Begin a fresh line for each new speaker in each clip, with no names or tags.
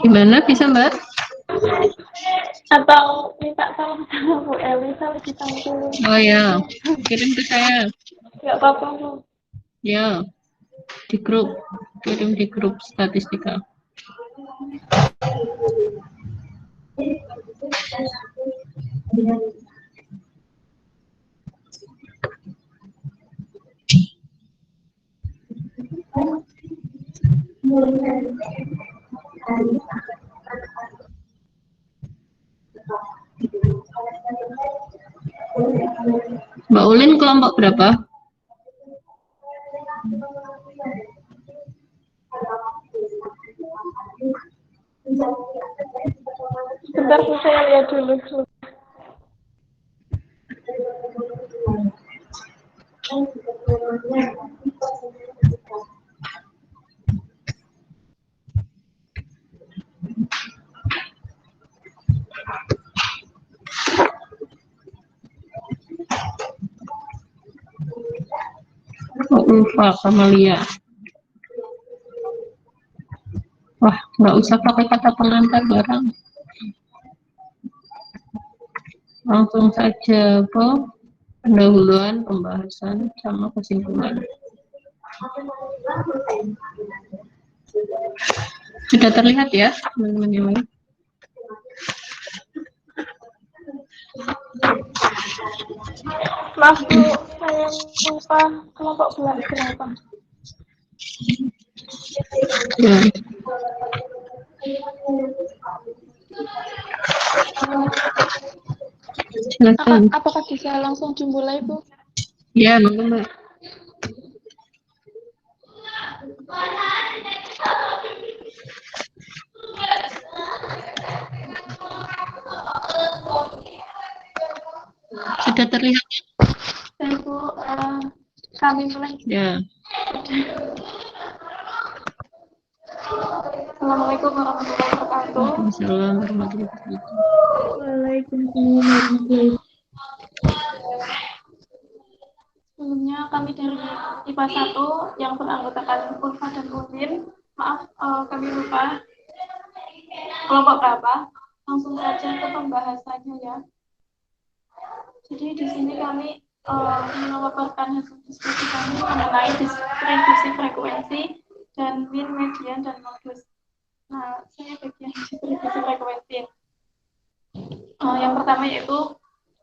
Gimana, bisa Mbak?
Atau minta tolong sama Bu Ewi kalau ditampilin.
Oh ya, kirim ke saya.
Nggak apa-apa Bu.
Ya, di grup. Kirim di grup statistika. Mbak Ulin kelompok berapa?
Bentar Bu, saya lihat dulu.
Oh, Ulfa sama Lia. Wah, nggak usah pakai kata pengantar barang. Langsung saja ke pendahuluan, pembahasan, sama kesimpulan. Sudah terlihat ya, teman-teman yang lain?
Maaf Bu, saya lupa kelompok berapa.
Ya. Silakan.
Apakah bisa langsung dimulai Bu?
Ya, monggo Mbak. Sudah terlihat ya?
Baik Bu, kami mulai.
Ya.
Assalamualaikum warahmatullahi wabarakatuh.
Waalaikumsalam warahmatullahi wabarakatuh.
Waalaikumsalam warahmatullahi wabarakatuh. Sebelumnya kami dari IPA 1 yang beranggotakan Ulfa dan Ulin. Maaf, kami lupa kelompok berapa. Langsung saja ke pembahasannya ya. Jadi di sini kami melaporkan hasil diskusi kami mengenai distribusi frekuensi dan mean, median, dan modus. Nah, saya bagian distribusi frekuensi. Yang pertama yaitu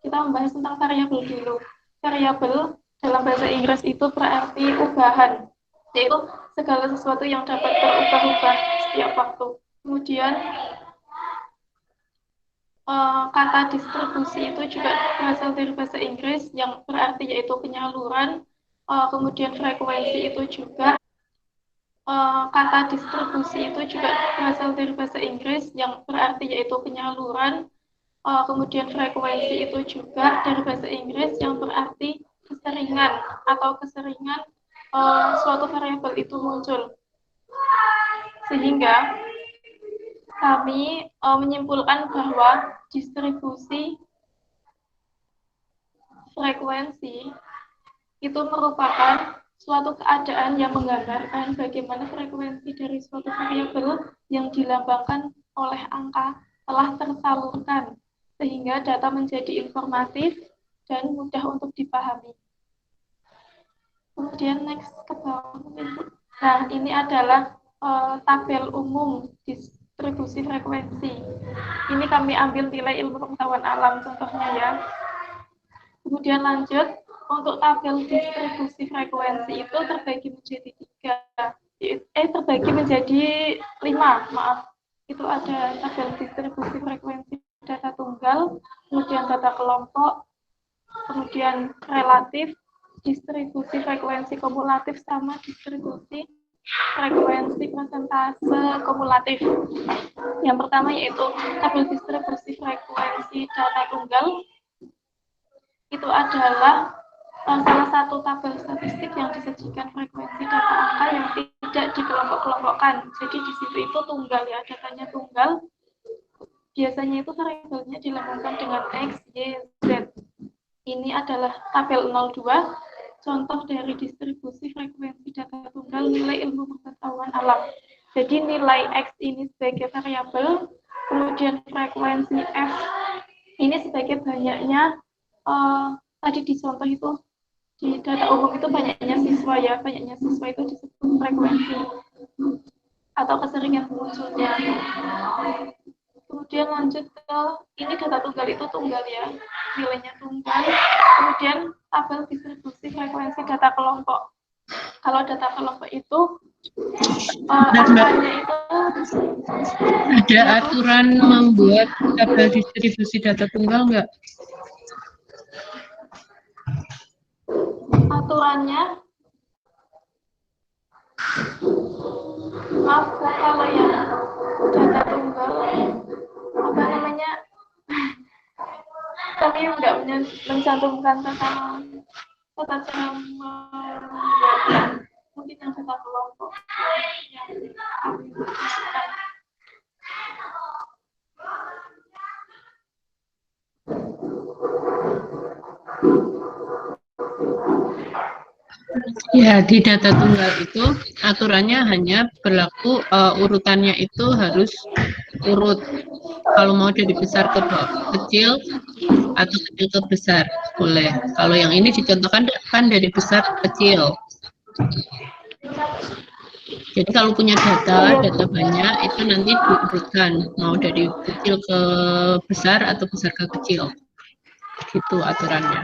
kita membahas tentang variabel dulu. Variabel dalam bahasa Inggris itu berarti ubahan, yaitu segala sesuatu yang dapat berubah-ubah setiap waktu. Kemudian kata distribusi itu juga berasal dari bahasa Inggris yang berarti yaitu penyaluran. Kemudian frekuensi itu juga kata distribusi itu juga berasal dari bahasa Inggris yang berarti yaitu penyaluran. Kemudian frekuensi itu juga dari bahasa Inggris yang berarti keseringan atau keseringan suatu variabel itu muncul. Sehingga kami menyimpulkan bahwa distribusi frekuensi itu merupakan suatu keadaan yang menggambarkan bagaimana frekuensi dari suatu variabel yang dilambangkan oleh angka telah tersalurkan, sehingga data menjadi informatif dan mudah untuk dipahami. Kemudian next ke bawah. Nah, ini adalah tabel umum distribusi frekuensi. Ini kami ambil nilai ilmu pengetahuan alam contohnya ya. Kemudian lanjut, untuk tabel distribusi frekuensi itu terbagi menjadi terbagi menjadi 5, maaf. Itu ada tabel distribusi frekuensi data tunggal, kemudian data kelompok, kemudian relatif, distribusi frekuensi kumulatif, sama distribusi frekuensi persentase kumulatif. Yang pertama yaitu tabel distribusi frekuensi data tunggal. Itu adalah salah satu tabel statistik yang disajikan frekuensi data angka yang tidak dikelompok-kelompokkan. Jadi di situ itu tunggal ya, datanya tunggal. Biasanya itu variabelnya dilambangkan dengan X, Y, Z. Ini adalah tabel 02, contoh dari distribusi frekuensi data tunggal nilai ilmu pengetahuan alam. Jadi nilai X ini sebagai variabel, kemudian frekuensi F ini sebagai banyaknya, tadi di contoh itu, di data umum itu banyaknya siswa ya, banyaknya siswa itu disebut frekuensi atau keseringan munculnya. Kemudian lanjut ke, ini data tunggal itu tunggal ya, nilainya tunggal. Kemudian tabel distribusi frekuensi data kelompok. Kalau data kelompok itu angkanya itu
ada aturan membuat tabel distribusi data tunggal nggak?
aturannya, maaf kalau yang data tunggal apa namanya, kami nggak mencantumkan tentang tata cara membuatnya. Mungkin yang data kelompok yang kami butuhkan.
Ya, di data tunggal itu aturannya hanya berlaku urutannya itu harus urut. Kalau mau dari besar ke kecil atau kecil ke besar boleh. Kalau yang ini dicontohkan kan dari besar ke kecil. Jadi kalau punya data banyak itu nanti diurutkan mau dari kecil ke besar atau besar ke kecil. Gitu aturannya.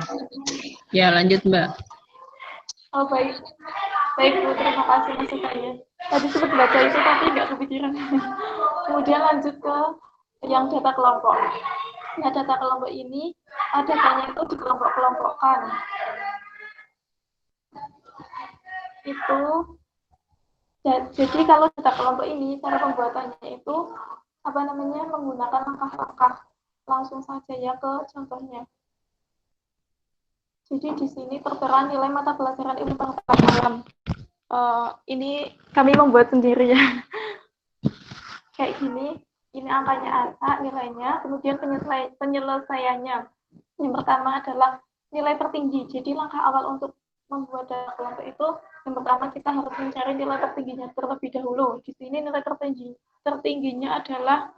Ya, lanjut Mbak.
Oh baik, baik Bu, terima kasih masukannya. Tadi sempat baca itu tapi nggak kepikiran. Kemudian lanjut ke yang data kelompok. Nah, data kelompok ini datanya itu dikelompok-kelompokkan. Itu jadi kalau data kelompok ini cara pembuatannya itu apa namanya, menggunakan langkah-langkah. Langsung saja ya ke contohnya. Jadi di sini tertera nilai mata pelajaran ilmu pengetahuan. Ini kami membuat sendiri ya. Kayak gini, ini angkanya A, nilainya, kemudian penyelesaiannya. Yang pertama adalah nilai tertinggi. Jadi langkah awal untuk membuat data kelompok itu, yang pertama kita harus mencari nilai tertingginya terlebih dahulu. Di sini nilai tertingginya adalah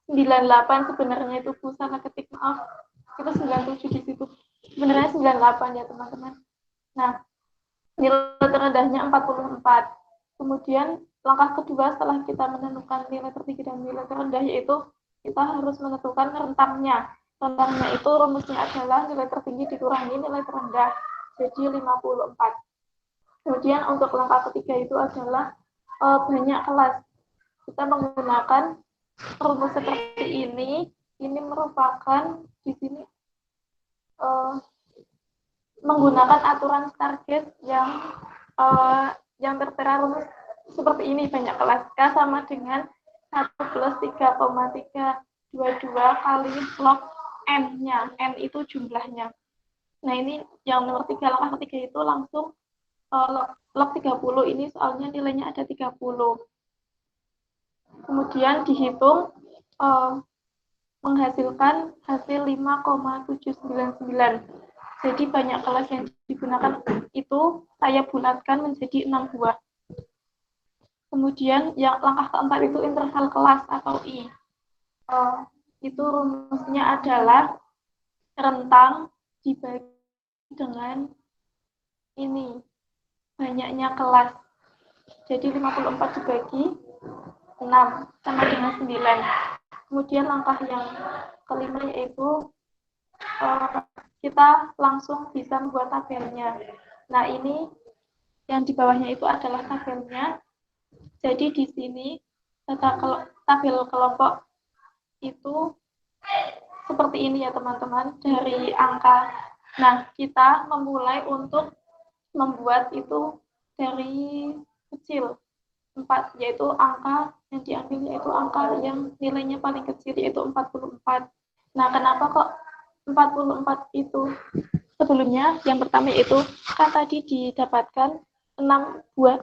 98, sebenarnya itu Bu salah ketik, maaf. Itu 97 di situ. Sebenarnya 98 ya teman-teman. Nah, nilai terendahnya 44. Kemudian langkah kedua setelah kita menentukan nilai tertinggi dan nilai terendah, yaitu kita harus menentukan rentangnya. Rentangnya itu rumusnya adalah nilai tertinggi dikurangi nilai terendah, jadi 54. Kemudian untuk langkah ketiga itu adalah banyak kelas. Kita menggunakan rumus seperti ini merupakan di sini menggunakan aturan target yang tertera rumus seperti ini, banyak kelas. K sama dengan 1 plus 3,322 kali log N-nya. N itu jumlahnya. Nah, ini yang nomor 3, langkah ketiga itu langsung log 30, ini soalnya nilainya ada 30. Kemudian dihitung menghasilkan hasil 5,799. Jadi banyak kelas yang digunakan itu saya bulatkan menjadi 6 buah. Kemudian yang langkah keempat itu interval kelas atau I. Itu rumusnya adalah rentang dibagi dengan ini, banyaknya kelas. Jadi 54 dibagi 6 sama dengan 9. Kemudian langkah yang kelima yaitu kita langsung bisa membuat tabelnya. Nah, ini yang di bawahnya itu adalah tabelnya. Jadi di sini tabel kelompok itu seperti ini ya teman-teman, dari angka. Nah, kita memulai untuk membuat itu dari kecil 4, yaitu angka yang diambil yaitu angka yang nilainya paling kecil yaitu 44. Nah, kenapa kok 44 itu? Sebelumnya yang pertama yaitu kan tadi didapatkan 6 buah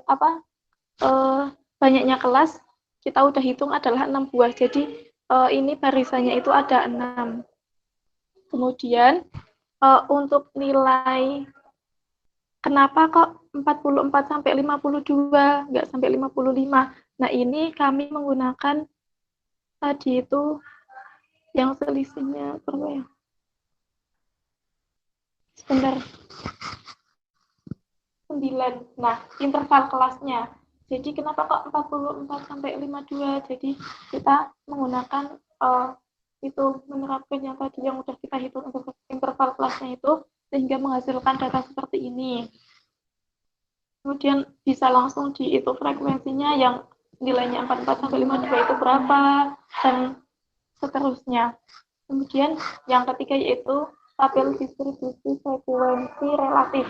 banyaknya kelas, kita udah hitung adalah 6 buah. Jadi ini barisannya itu ada 6. Kemudian untuk nilai kenapa kok 44 sampai 52, nggak sampai 55? Nah, ini kami menggunakan tadi itu yang selisihnya berapa ya? Sebentar. 9. Nah, interval kelasnya. Jadi kenapa kok 44 sampai 52? Jadi kita menggunakan itu menerapkan yang tadi yang udah kita hitung untuk interval kelasnya itu sehingga menghasilkan data seperti ini. Kemudian bisa langsung dihitung frekuensinya yang nilainya 44 sampai 52 itu berapa dan seterusnya. Kemudian yang ketiga yaitu tabel distribusi frekuensi relatif.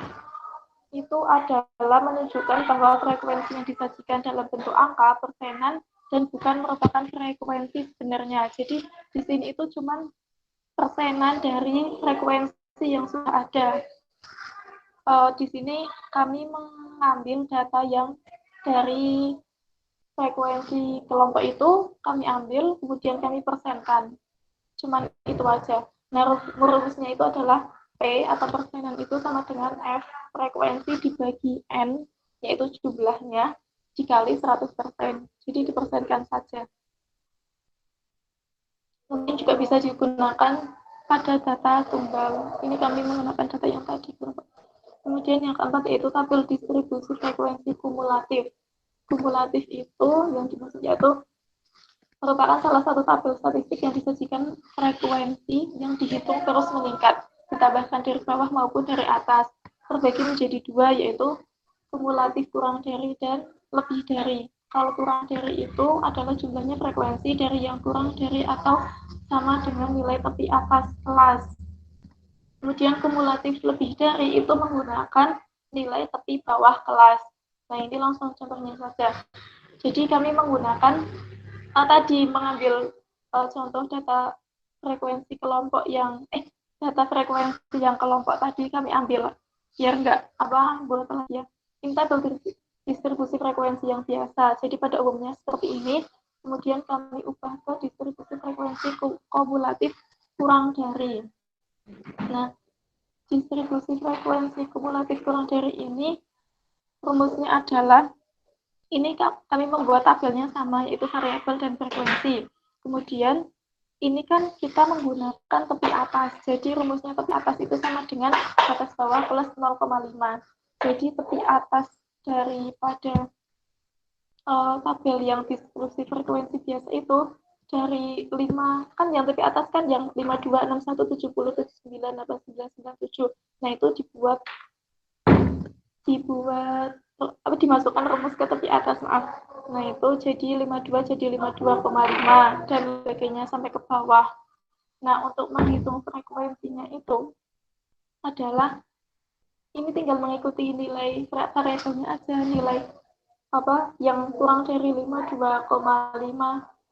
Itu adalah menunjukkan bahwa frekuensi yang disajikan dalam bentuk angka, persenan, dan bukan merupakan frekuensi sebenarnya. Jadi di sini itu cuma persenan dari frekuensi yang sudah ada. Di sini kami mengambil data yang dari frekuensi kelompok itu kami ambil, kemudian kami persenkan. Cuman itu aja. Nah, rumusnya itu adalah P atau persenan itu sama dengan F frekuensi dibagi N, yaitu jumlahnya, dikali 100%. Jadi dipersenkan saja. Mungkin juga bisa digunakan pada data tunggal. Ini kami menggunakan data yang tadi. Kemudian yang keempat yaitu tabel distribusi frekuensi kumulatif. Kumulatif itu yang dimaksudnya itu merupakan salah satu tabel statistik yang disajikan frekuensi yang dihitung terus meningkat, ditambahkan dari bawah maupun dari atas. Terbagi menjadi dua, yaitu kumulatif kurang dari dan lebih dari. Kalau kurang dari itu adalah jumlahnya frekuensi dari yang kurang dari atau sama dengan nilai tepi atas kelas. Kemudian kumulatif lebih dari itu menggunakan nilai tepi bawah kelas. Nah, ini langsung contohnya saja. Jadi kami menggunakan tadi mengambil contoh data frekuensi kelompok yang data frekuensi yang kelompok tadi kami ambil biar enggak boleh telat ya. Ini tabel distribusi frekuensi yang biasa. Jadi pada umumnya seperti ini. Kemudian kami ubah ke distribusi frekuensi kumulatif kurang dari. Nah, distribusi frekuensi kumulatif kurang dari ini rumusnya adalah ini kami membuat tabelnya sama, yaitu variabel dan frekuensi. Kemudian ini kan kita menggunakan tepi atas. Jadi rumusnya tepi atas itu sama dengan batas bawah plus 0,5. Jadi tepi atas daripada tabel yang distribusi frekuensi biasa itu dari 5, kan yang tepi atas kan yang 52, 61, 70, 79, 89, 97. Nah, itu dimasukkan rumus ke tepi atas, maaf. Nah, itu jadi 52 jadi 52,5 dan sebagainya sampai ke bawah. Nah, untuk menghitung frekuensinya itu adalah ini tinggal mengikuti nilai variabelnya aja, nilai yang kurang dari 52,5,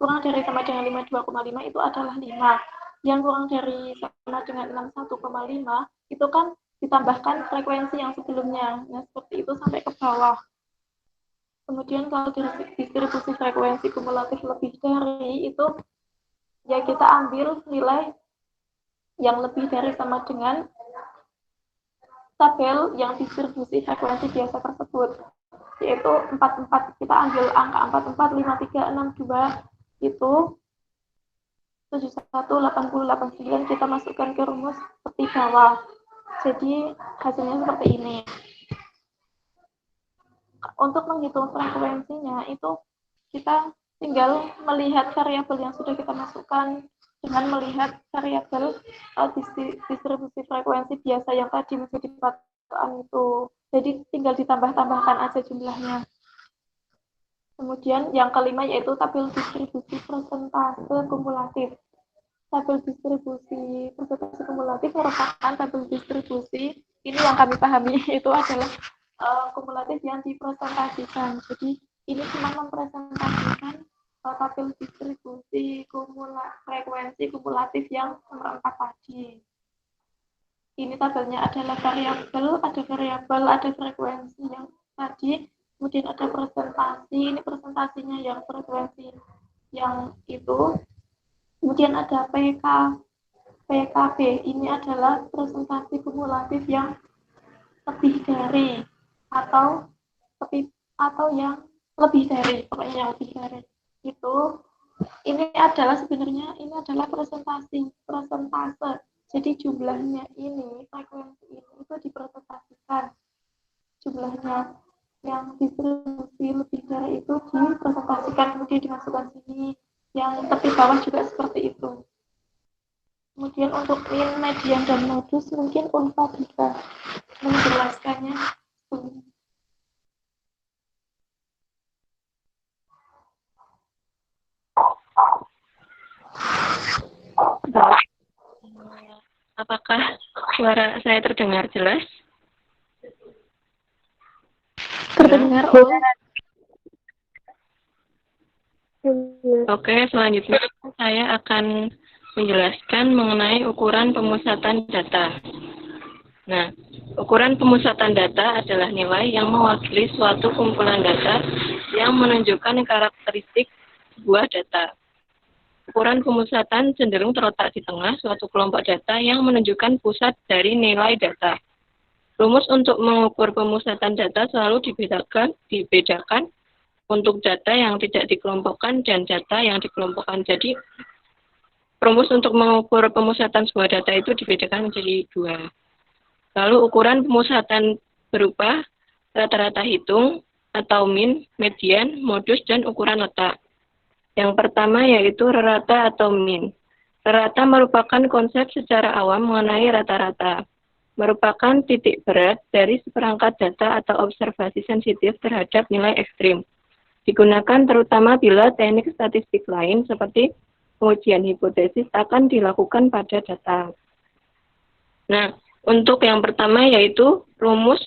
kurang dari sama dengan 52,5 itu adalah 5. Yang kurang dari sama dengan 61,5 itu kan ditambahkan frekuensi yang sebelumnya. Nah, seperti itu sampai ke bawah. Kemudian kalau distribusi frekuensi kumulatif lebih dari itu, ya kita ambil nilai yang lebih dari sama dengan tabel yang distribusi frekuensi biasa tersebut, yaitu 44. Kita ambil angka 44, 5, 3, 6, 2, itu 71, 80, 89 kita masukkan ke rumus seperti bawah. Jadi hasilnya seperti ini. Untuk menghitung frekuensinya itu kita tinggal melihat variabel yang sudah kita masukkan dengan melihat variabel distribusi frekuensi biasa yang tadi menjadi patokan itu. Jadi tinggal ditambah-tambahkan aja jumlahnya. Kemudian yang kelima yaitu tabel distribusi persentase kumulatif. Tabel distribusi persentase kumulatif merupakan tabel distribusi ini yang kami pahami itu adalah kumulatif yang dipresentasikan. Jadi ini cuma mempresentasikan tabel distribusi frekuensi kumulatif yang nomor 4 tadi. Ini tabelnya adalah variabel, ada frekuensi yang tadi, kemudian ada presentasi, ini presentasinya yang frekuensi yang itu, kemudian ada PKB, ini adalah presentasi kumulatif yang lebih dari atau yang lebih dari, pokoknya yang lebih dari itu. Ini adalah sebenarnya presentase. Jadi jumlahnya ini, frekuensi ini itu dipresentasikan. Jumlahnya yang distribusi lebih dari itu dipresentasikan, kemudian dimasukkan sini. Yang tepi bawah juga seperti itu. Kemudian untuk min, median, dan modus mungkin Unfa bisa menjelaskannya.
Apakah suara saya terdengar jelas?
Terdengar.
Oke, selanjutnya saya akan menjelaskan mengenai ukuran pemusatan data. Nah, ukuran pemusatan data adalah nilai yang mewakili suatu kumpulan data yang menunjukkan karakteristik sebuah data. Ukuran pemusatan cenderung terletak di tengah suatu kelompok data yang menunjukkan pusat dari nilai data. Rumus untuk mengukur pemusatan data selalu dibedakan untuk data yang tidak dikelompokkan dan data yang dikelompokkan. Jadi, rumus untuk mengukur pemusatan sebuah data itu dibedakan menjadi dua. Lalu ukuran pemusatan berupa rata-rata hitung atau min, median, modus, dan ukuran letak. Yang pertama yaitu rata atau min. Rata merupakan konsep secara awam mengenai rata-rata. Merupakan titik berat dari seperangkat data atau observasi sensitif terhadap nilai ekstrim. Digunakan terutama bila teknik statistik lain seperti pengujian hipotesis akan dilakukan pada data. Nah, untuk yang pertama yaitu rumus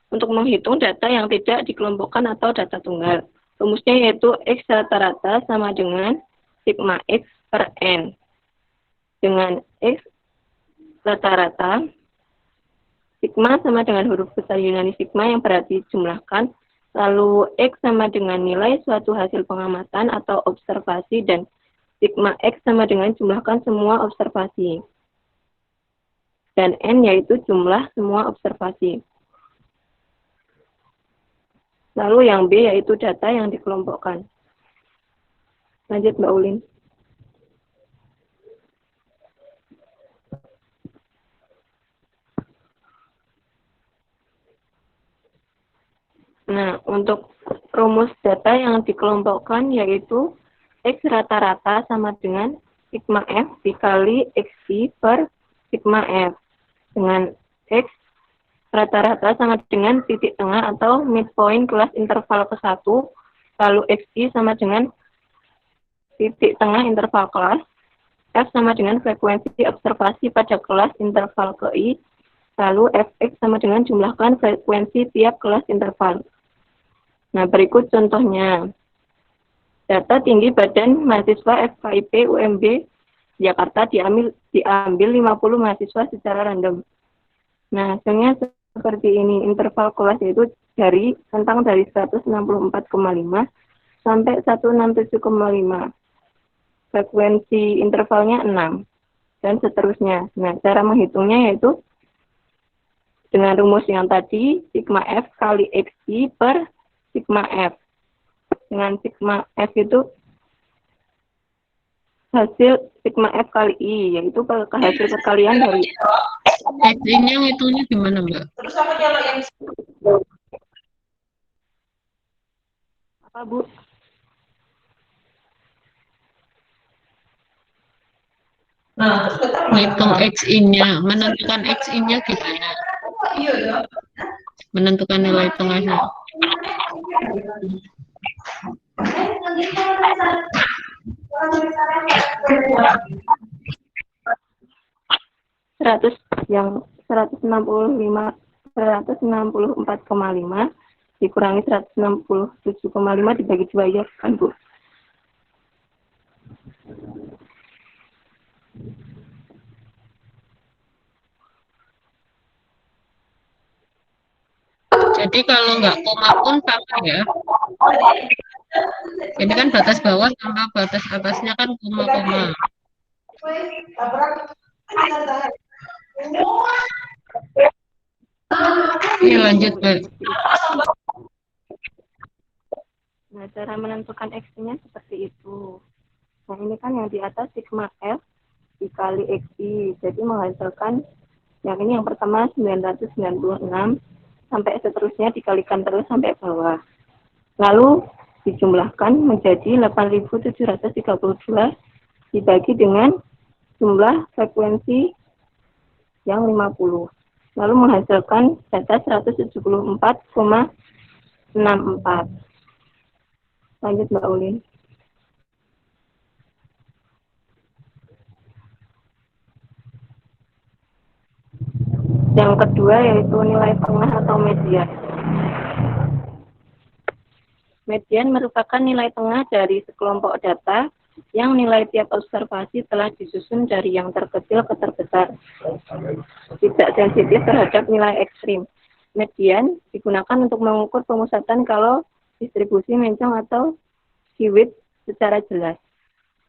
untuk menghitung data yang tidak dikelompokkan atau data tunggal. Rumusnya yaitu X rata-rata sama dengan sigma X per N. Dengan X rata-rata, sigma sama dengan huruf besar Yunani sigma yang berarti jumlahkan, lalu X sama dengan nilai suatu hasil pengamatan atau observasi, dan sigma X sama dengan jumlahkan semua observasi. Dan N yaitu jumlah semua observasi. Lalu yang B yaitu data yang dikelompokkan. Lanjut Mbak Ulin. Nah, untuk rumus data yang dikelompokkan yaitu X rata-rata sama dengan sigma F dikali XI per sigma F. Dengan X rata-rata sama dengan titik tengah atau midpoint kelas interval ke-1, lalu XI sama dengan titik tengah interval kelas, F sama dengan frekuensi observasi pada kelas interval ke-I, lalu Fx sama dengan jumlahkan frekuensi tiap kelas interval. Nah, berikut contohnya. Data tinggi Badan Mahasiswa FKIP UMB Jakarta diambil 50 mahasiswa secara random. Nah, hasilnya seperti ini. Interval kelas yaitu dari 164,5 sampai 167,5. Frekuensi intervalnya 6 dan seterusnya. Nah, cara menghitungnya yaitu dengan rumus yang tadi, sigma F kali XI per sigma F. Dengan sigma F itu hasil sigma F kali I, yaitu hasil perkalian dari
X-nya ngitungnya gimana, Mbak?
Terus apa kalau yang
apa, Bu?
Nah, terus
Ngitung X-nya, menentukan X-nya gimana?
iya ya.
Menentukan nilai tengahnya.
Yang 164,5 dikurangi 167,5 dibagi 2 ya kan, Bu?
Jadi kalau nggak koma pun pakai ya. Ini kan batas bawah sama batas atasnya kan koma-koma. Iya, lanjut, Mbak.
Nah, cara menentukan X-nya seperti itu. Nah, ini kan yang di atas sigma F dikali XI. Jadi menghasilkan yang ini yang pertama 996 sampai seterusnya dikalikan terus sampai bawah. Lalu dijumlahkan menjadi 8.732 dibagi dengan jumlah frekuensi yang 50. Lalu menghasilkan data 174,64. Lanjut Mbak Ulin. Yang kedua yaitu nilai tengah atau median. Median merupakan nilai tengah dari sekelompok data yang nilai tiap observasi telah disusun dari yang terkecil ke terbesar. Tidak sensitif terhadap nilai ekstrim. Median digunakan untuk mengukur pemusatan kalau distribusi mencong atau kiwit secara jelas.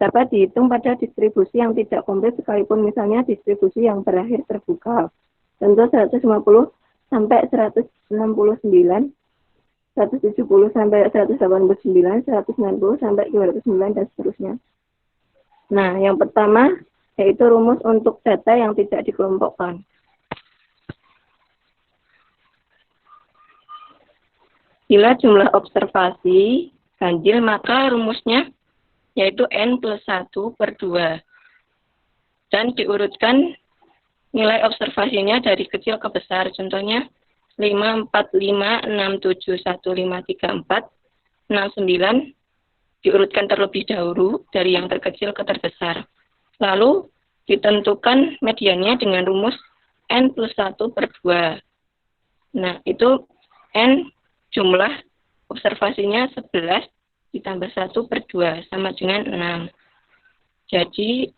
Dapat dihitung pada distribusi yang tidak komplit sekalipun misalnya distribusi yang berakhir terbuka. Contoh 150 sampai 169, 170 sampai 189, 190 sampai 209 dan seterusnya. Nah, yang pertama yaitu rumus untuk data yang tidak dikelompokkan. Bila jumlah observasi ganjil, maka rumusnya yaitu N plus 1 per 2. Dan diurutkan nilai observasinya dari kecil ke besar. Contohnya 5, 4, 5, 6, 7, 1, 5, 3, 4, 6, 9 diurutkan terlebih dahulu dari yang terkecil ke terbesar. Lalu ditentukan mediannya dengan rumus N plus 1 per 2. Nah, itu N jumlah observasinya 11 ditambah 1 per 2 sama dengan 6. Jadi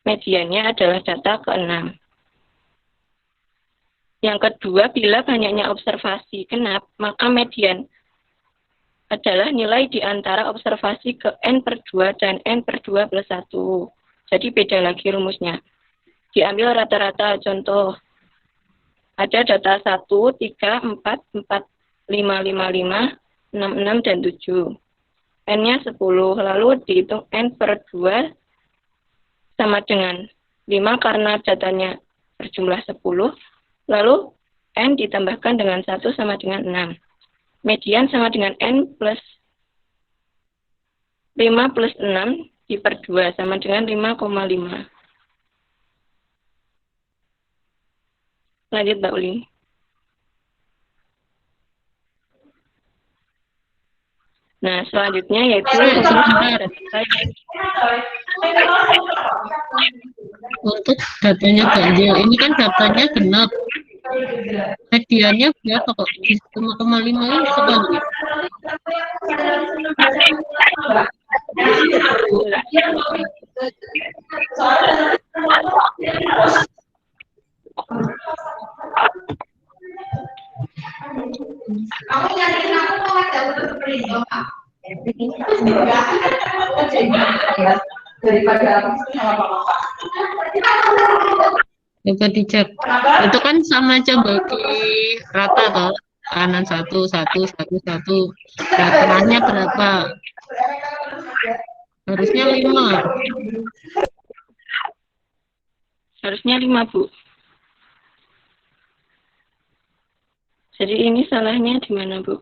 mediannya adalah data ke-6. Yang kedua, bila banyaknya observasi genap, maka median adalah nilai di antara observasi ke N per 2 dan N per 2 plus 1. Jadi beda lagi rumusnya. Diambil rata-rata, contoh. Ada data 1, 3, 4, 4, 5, 5, 5, 6, 6, dan 7. N-nya 10, lalu dihitung N per 2 sama dengan 5 karena datanya berjumlah 10. Lalu N ditambahkan dengan 1 sama dengan 6. Median sama dengan N plus 5 plus 6 diper 2 sama dengan 5,5. Lanjut Mbak Uli. Nah, selanjutnya yaitu
untuk datanya ganjil. Ini kan datanya genap. Mediannya berapa kok? 5,5 ini sekali.
Kamu nyariin aku kok ada seperti itu, Pak. Daripada aku sama Bapak.
Coba dicek. Itu kan sama aja bagi rata toh. Kanan 1, 1, 1, 1. Nah, tengahnya berapa? Harusnya 5.
Harusnya 5, Bu. Jadi ini salahnya di mana, Bu?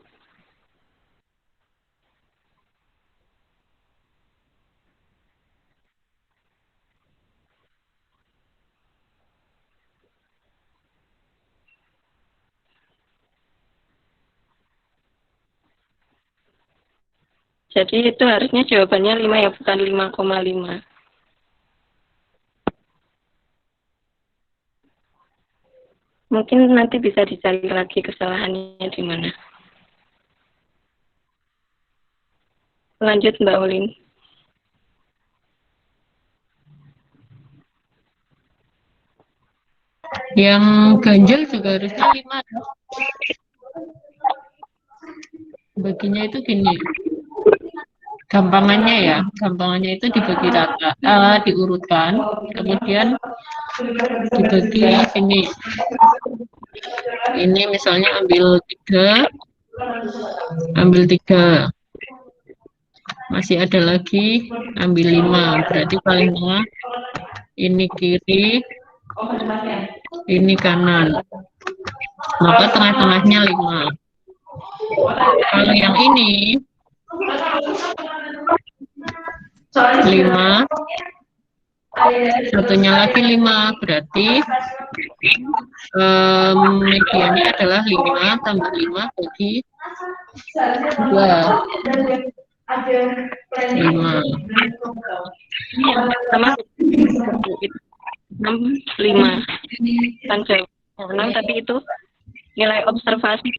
Jadi itu harusnya jawabannya 5 ya, bukan 5,5. Mungkin nanti bisa dicari lagi kesalahannya di mana. Lanjut Mbak Ulin.
Yang ganjil juga harusnya 5. Baginya itu gini. Gampangannya itu dibagi rata, diurutkan, kemudian dibagi ini Ini misalnya ambil 3, masih ada lagi, ambil 5, berarti paling tengah ini kiri, ini kanan, maka tengah-tengahnya 5. Kalau yang ini 5, satunya lagi 5, berarti mediannya adalah 5 tambah 5 bagi 2. 5.
Ini yang pertama 6, 5. Kan jauh 6, tapi itu nilai observasi.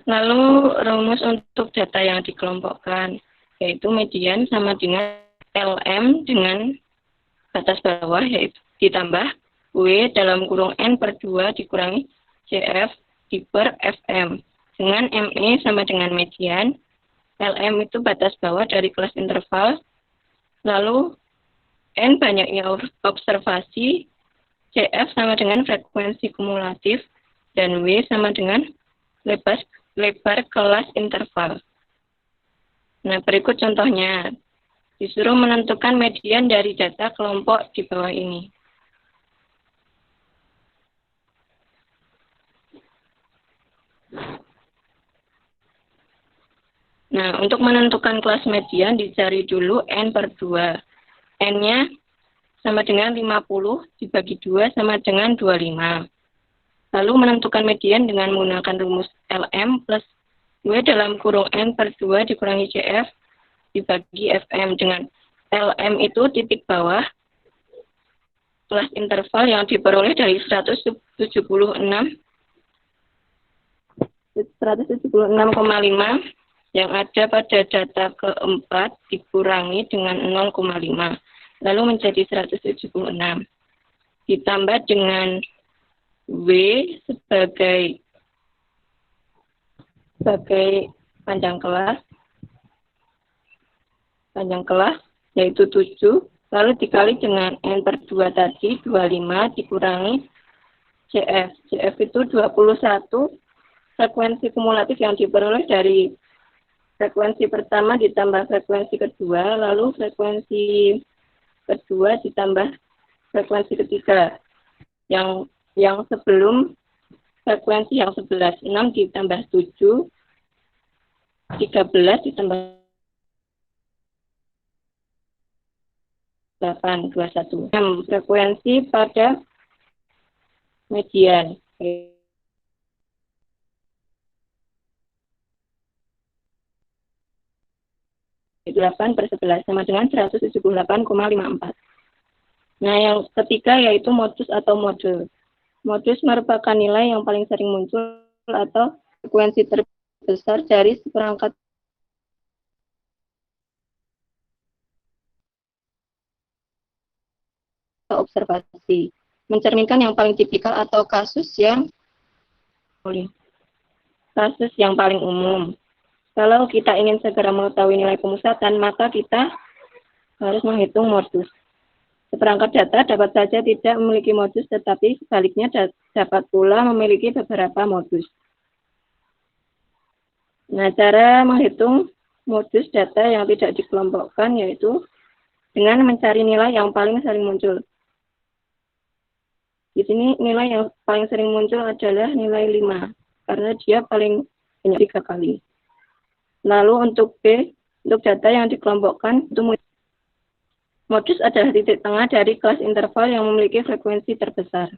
Lalu rumus untuk data yang dikelompokkan, yaitu median sama dengan LM dengan batas bawah, yaitu ditambah W dalam kurung N per 2 dikurangi CF di per FM. Dengan ME sama dengan median, LM itu batas bawah dari kelas interval, lalu N banyaknya observasi, CF sama dengan frekuensi kumulatif, dan W sama dengan lebar kelas interval. Nah, berikut contohnya. Disuruh menentukan median dari data kelompok di bawah ini. Nah, untuk menentukan kelas median dicari dulu N per 2. N-nya sama dengan 50 dibagi 2 sama dengan 25. Lalu menentukan median dengan menggunakan rumus LM plus W dalam kurung N per 2 dikurangi CF dibagi FM, dengan LM itu titik bawah kelas interval yang diperoleh dari 176,5 yang ada pada data keempat dikurangi dengan 0,5, lalu menjadi 176. Ditambah dengan W sebagai panjang kelas, yaitu 7, lalu dikali dengan N per 2 tadi, 25, dikurangi CF. CF itu 21 frekuensi kumulatif yang diperoleh dari frekuensi pertama ditambah frekuensi kedua, lalu frekuensi kedua ditambah frekuensi ketiga. Yang sebelum frekuensi yang 11, 6 ditambah 7, 13 ditambah 8, 21. Frekuensi pada median. 8 per 11 sama dengan 178,54. Nah, yang ketiga yaitu modus atau mode. Modus merupakan nilai yang paling sering muncul atau frekuensi terbesar dari seperangkat observasi, mencerminkan yang paling tipikal atau kasus yang paling umum. Kalau kita ingin segera mengetahui nilai pemusatan, maka kita harus menghitung modus. Seperangkat data dapat saja tidak memiliki modus, tetapi sebaliknya dapat pula memiliki beberapa modus. Nah, cara menghitung modus data yang tidak dikelompokkan yaitu dengan mencari nilai yang paling sering muncul. Di sini nilai yang paling sering muncul adalah nilai 5, karena dia paling banyak 3 kali. Lalu untuk B, untuk data yang dikelompokkan, itu modus adalah titik tengah dari kelas interval yang memiliki frekuensi terbesar.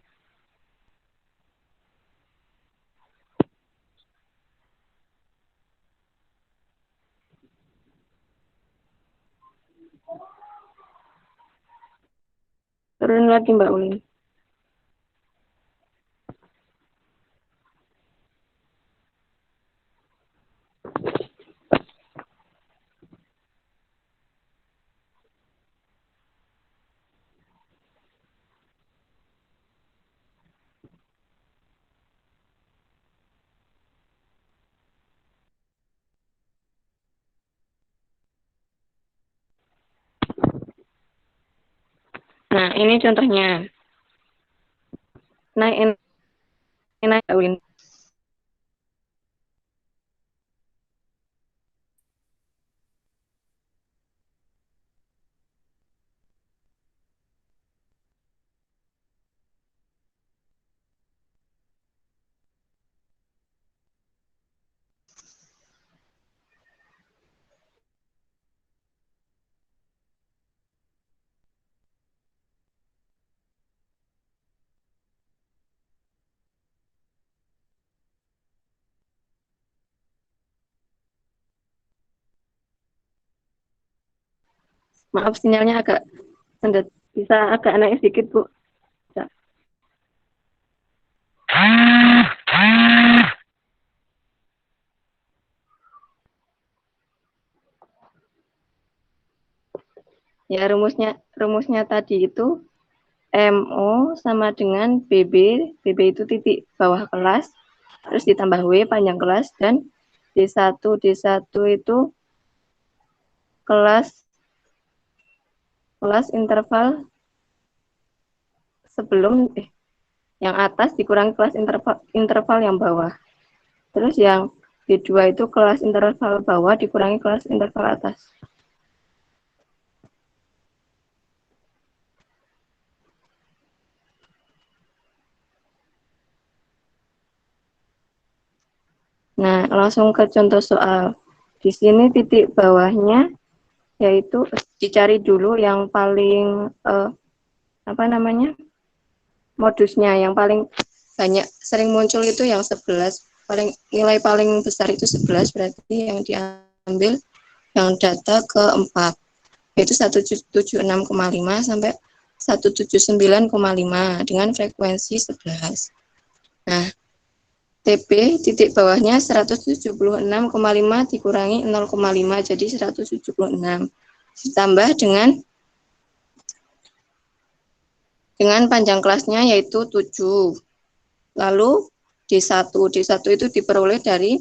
Turun lagi Mbak Ulin. Nah, ini contohnya. Nah, ini Win. Maaf, sinyalnya agak sendet. Bisa agak naik sedikit, Bu. Bisa. Ya, rumusnya tadi itu MO sama dengan BB. BB itu titik bawah kelas, terus ditambah W panjang kelas, dan D1 itu kelas interval sebelum yang atas dikurangi kelas interval yang bawah. Terus yang D2 itu kelas interval bawah dikurangi kelas interval atas. Nah, langsung ke contoh soal. Di sini titik bawahnya yaitu dicari dulu yang paling modusnya yang paling banyak sering muncul itu yang 11. Nilai paling besar itu 11, berarti yang diambil yang data keempat, yaitu 176,5 sampai 179,5 dengan frekuensi 11. Nah, TP titik bawahnya 176,5 dikurangi 0,5 jadi 176. Ditambah dengan panjang kelasnya yaitu 7. Lalu D1 itu diperoleh dari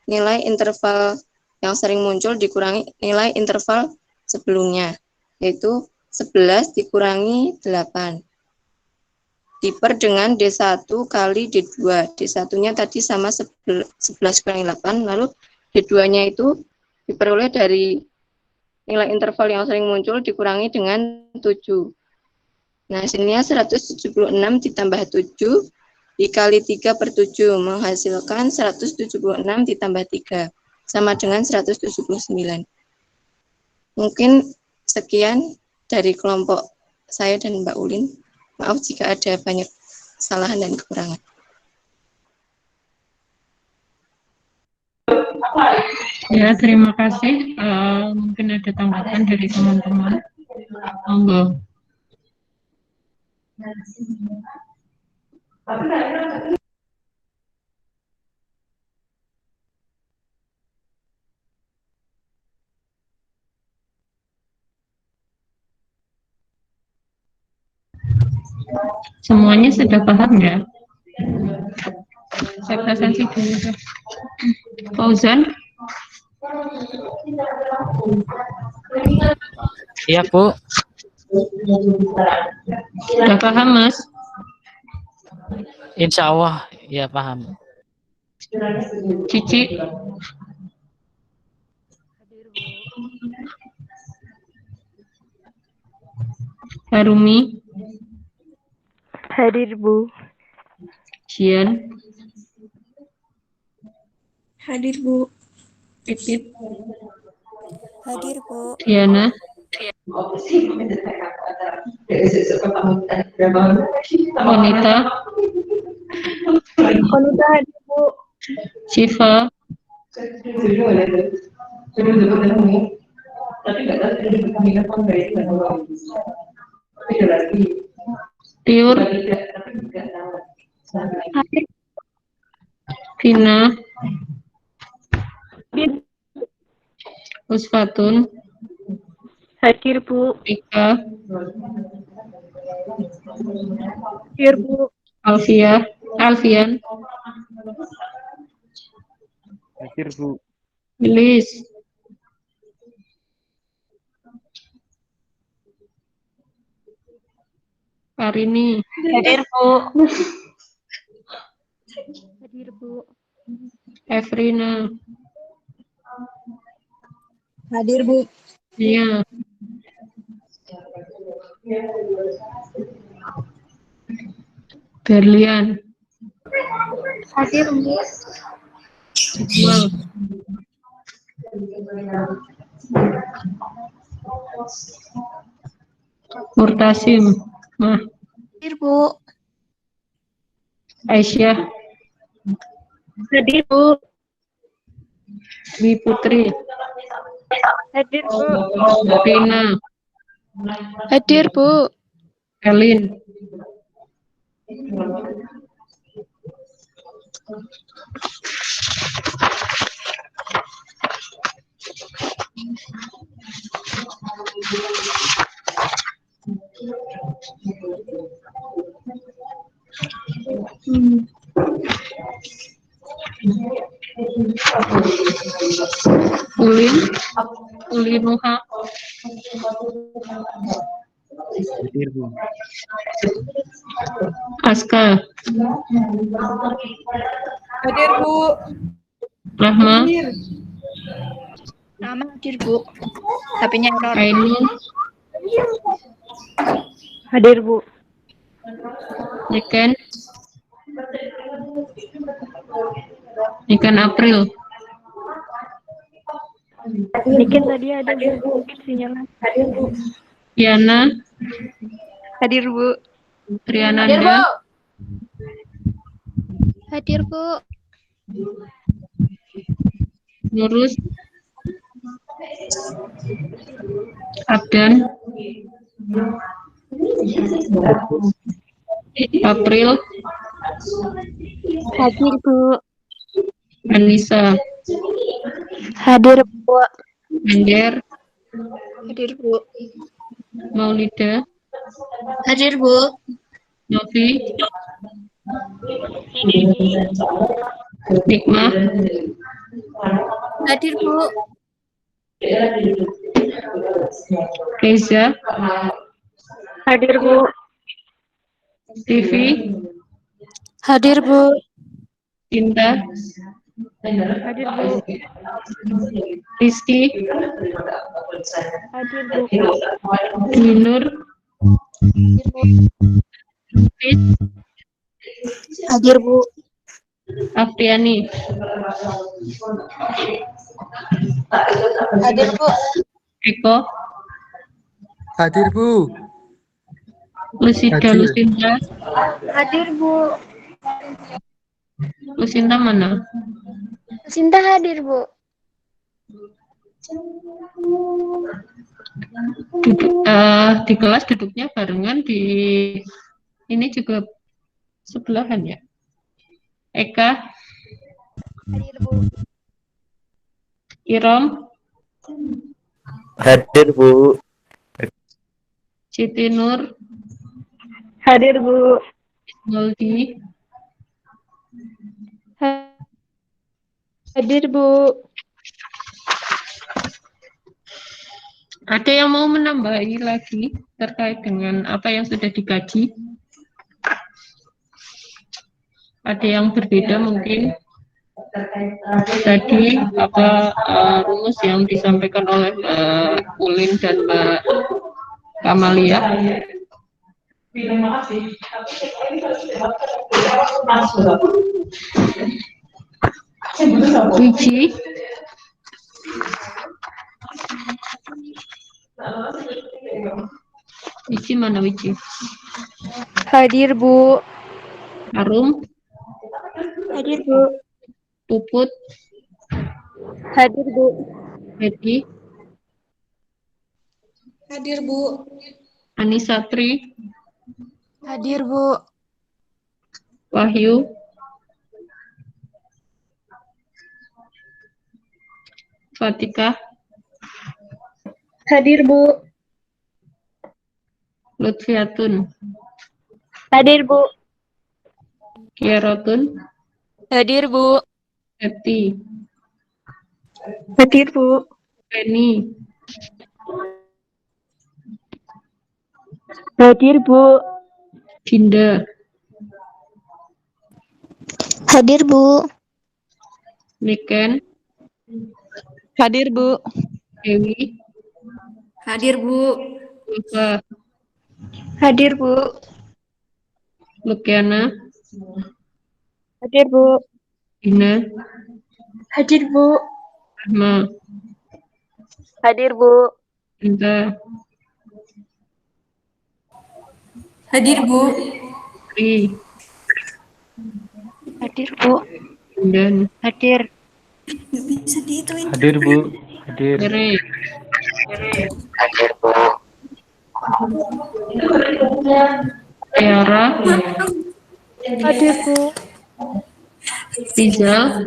nilai interval yang sering muncul dikurangi nilai interval sebelumnya, yaitu 11 dikurangi 8. Diper dengan D1 kali D2. D1-nya tadi sama 11 kurangi 8, lalu D2-nya itu diperoleh dari nilai interval yang sering muncul dikurangi dengan 7. Nah, hasilnya 176 ditambah 7 dikali 3/7 menghasilkan 176 ditambah 3 sama dengan 179. Mungkin sekian dari kelompok saya dan Mbak Ulin. Maaf jika ada banyak kesalahan dan kekurangan.
Ya, terima kasih. Mungkin ada tanggapan dari teman-teman. Monggo. Semuanya sudah paham ya? Saya presentasi dulu. Fauzan?
Iya, Bu.
Sudah paham, Mas?
Insya Allah, ya paham.
Cici? Harumi?
Hadir, Bu.
Jian?
Hadir, Bu.
Pipit?
Hadir, Bu.
Diana? Wanita?
Konita hadir, Bu.
Siva? Tiur? Vina? Usfatun?
Hadir, Bu.
Ika?
Hadir, Bu.
Alfian?
Hadir, Bu.
Lilis? Karini,
Hadir, Bu.
Hadir, Bu.
Evrina,
Hadir, Bu.
Nia, Berlian,
Hadir, Bu.
Iqbal, Murtasim, Mah,
Hadir, Bu.
Aisyah,
Hadir, Bu.
Dwi Putri,
Hadir, Bu.
Rina,
Hadir, Bu.
Elin, Ulin, Ulinuha,
Hadir, Bu.
Aska,
Hadir, Bu.
Rahma,
Rama hadir, Bu. HP-nya error.
Ainul,
Hadir, Bu.
Niken, Niken April,
Niken tadi ada, Bu. Mungkin sinyalnya.
Yana,
Hadir, Bu.
Triananda,
Hadir, Bu.
Nurus, Abdan, April,
Hadir, Bu.
Anissa,
Hadir, Bu.
Angger,
Hadir, Bu.
Maulida,
Hadir, Bu.
Novi, Nikmah,
Hadir, Bu.
Reza,
Hadir, Bu.
TV,
Hadir, Bu.
Cinta,
Hadir, Bu.
Rizky,
Hadir, Bu.
Dinur, Fit,
Hadir, Bu.
Afriani,
Hadir, Bu.
Eko,
Hadir, Bu.
Lusida,
Hadir.
Lucinta,
Hadir, Bu.
Lucinta mana?
Cinta hadir, Bu.
Di kelas duduknya barengan, di ini juga sebelahan ya. Eka,
Hadir, Bu.
Irom,
Hadir, Bu.
Siti Nur,
Hadir, Bu.
Moldi,
Hadir, Bu.
ada yang mau menambahi lagi terkait dengan apa yang sudah dikaji? Ada yang berbeda mungkin tadi apa rumus yang disampaikan oleh Mbak Ulin dan Mbak Kamalia? Wiji, Wiji mana Wiji?
Hadir, Bu.
Arum,
Hadir, Bu.
Puput,
Hadir, Bu.
Hedi,
Hadir, Bu.
Anisatri,
Hadir, Bu.
Wahyu, Fatika,
Hadir, Bu.
Lutfiatun,
Hadir, Bu.
Kiarotun,
Hadir, Bu.
Eti,
Hadir, Bu.
Penny,
Hadir, Bu.
Dinda,
Hadir, Bu.
Niken,
Hadir, Bu.
Dewi,
Hadir, Bu.
Ulfa,
Hadir, Bu.
Lukiana,
Hadir, Bu.
Dina,
Hadir, Bu.
Rahma,
Hadir, Bu.
Inta,
Hadir, Bu.
Tri,
Hadir, Bu.
Indan,
Hadir.
Bisa diituin.
Hadir, Bu. Hadir.
Tere, Tiara,
Hadir, Bu.
Rizal,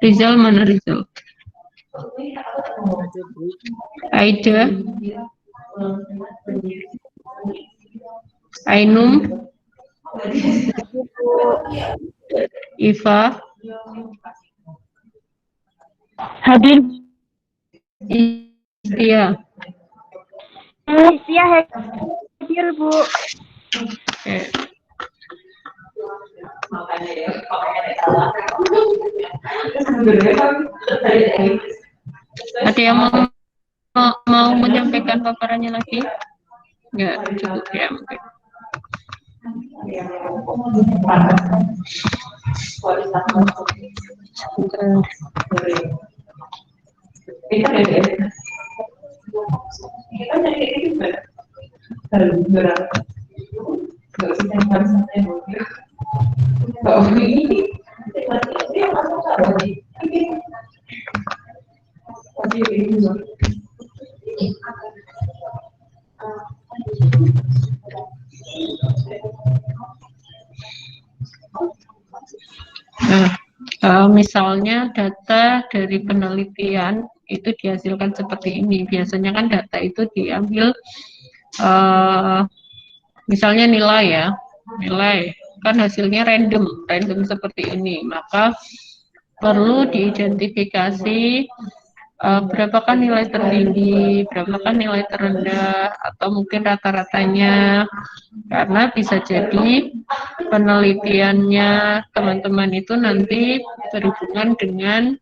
Rizal mana Rizal? Aida, Ainum, Iva,
Hadir.
Istia,
Isia hadir, Bu.
eh, ada yang mau menyampaikan paparannya lagi? Enggak, cukup ya mungkin. Nah, misalnya data dari penelitian itu dihasilkan seperti ini. Biasanya kan data itu diambil, misalnya nilai ya, nilai kan hasilnya random seperti ini. Maka perlu diidentifikasi berapakah nilai tertinggi, berapakah nilai terendah, atau mungkin rata-ratanya. Karena bisa jadi penelitiannya teman-teman itu nanti berhubungan dengan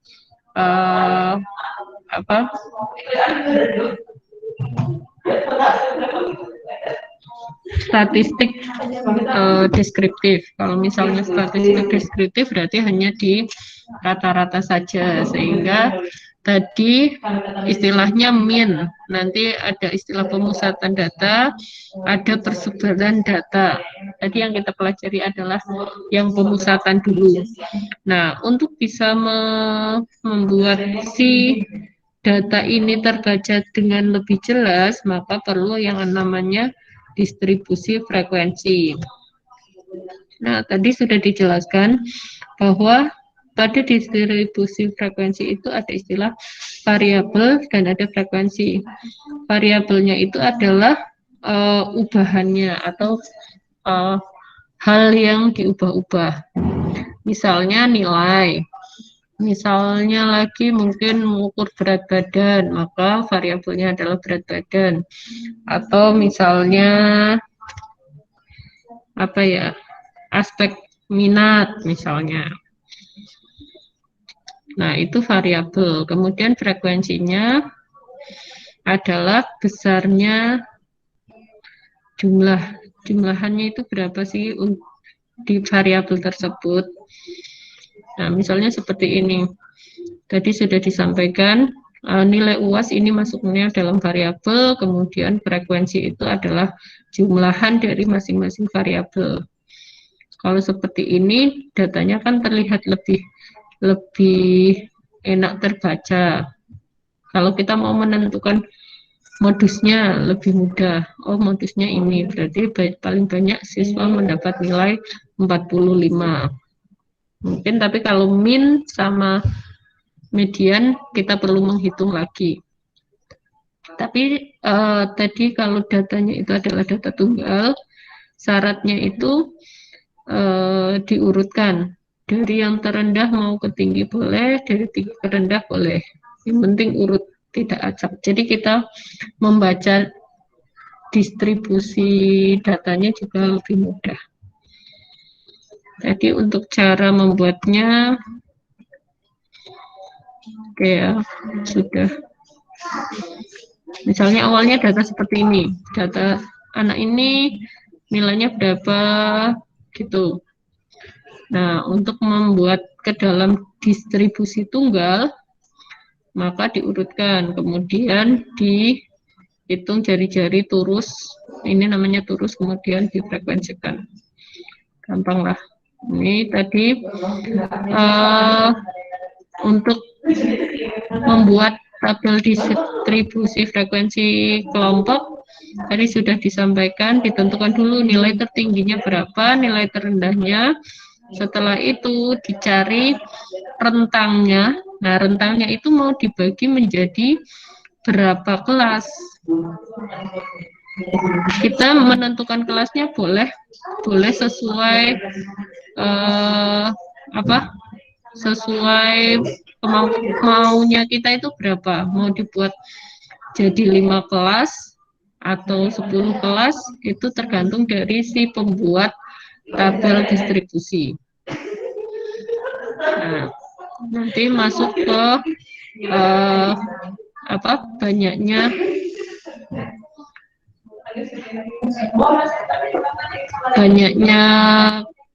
statistik deskriptif. Kalau misalnya statistik deskriptif berarti hanya di rata-rata saja, sehingga tadi istilahnya mean, nanti ada istilah pemusatan data, ada persebaran data. Tadi yang kita pelajari adalah yang pemusatan dulu. Nah, untuk bisa membuat si data ini terbaca dengan lebih jelas, maka perlu yang namanya distribusi frekuensi. Nah, tadi sudah dijelaskan bahwa pada distribusi frekuensi itu ada istilah variabel dan ada frekuensi. Variabelnya itu adalah ubahannya atau hal yang diubah-ubah. Misalnya nilai. Misalnya lagi mungkin mengukur berat badan, maka variabelnya adalah berat badan. Atau misalnya apa ya, aspek minat misalnya. Nah, itu variabel. Kemudian frekuensinya adalah besarnya jumlahannya itu berapa sih di variabel tersebut. Nah, misalnya seperti ini. Tadi sudah disampaikan nilai UAS ini masuknya dalam variabel, kemudian frekuensi itu adalah jumlahan dari masing-masing variabel. Kalau seperti ini, datanya kan terlihat lebih enak terbaca. Kalau kita mau menentukan modusnya lebih mudah. Oh, modusnya ini, berarti paling banyak siswa mendapat nilai 45. Mungkin, tapi kalau min sama median kita perlu menghitung lagi. Tapi tadi kalau datanya itu adalah data tunggal, syaratnya itu diurutkan. Dari yang terendah mau ke tinggi boleh, dari tinggi ke rendah boleh. Yang penting urut tidak acak. Jadi kita membaca distribusi datanya juga lebih mudah. Jadi untuk cara membuatnya, oke ya, sudah. Misalnya awalnya data seperti ini, data anak ini nilainya berapa gitu. Nah, untuk membuat ke dalam distribusi tunggal, maka diurutkan, kemudian dihitung jari-jari turus, ini namanya turus, kemudian difrekuensikan. Gampang lah. Ini tadi untuk membuat tabel distribusi frekuensi kelompok tadi sudah disampaikan, ditentukan dulu nilai tertingginya berapa, nilai terendahnya. Setelah itu dicari rentangnya. Nah, rentangnya itu mau dibagi menjadi berapa kelas. Kita menentukan kelasnya boleh sesuai sesuai maunya kita itu berapa. Mau dibuat jadi 5 kelas atau 10 kelas, itu tergantung dari si pembuat tabel distribusi. Nah, nanti masuk ke banyaknya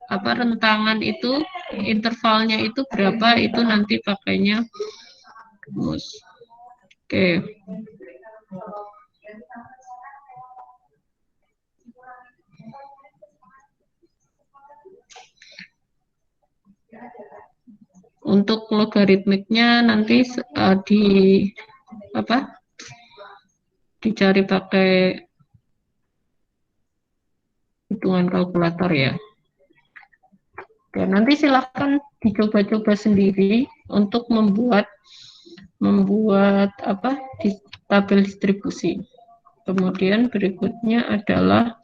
rentangan itu, intervalnya itu berapa, itu nanti pakainya rumus. Oke. Untuk logaritmiknya nanti dicari pakai hitungan kalkulator ya. Oke, nanti silahkan dicoba-coba sendiri untuk membuat tabel distribusi. Kemudian berikutnya adalah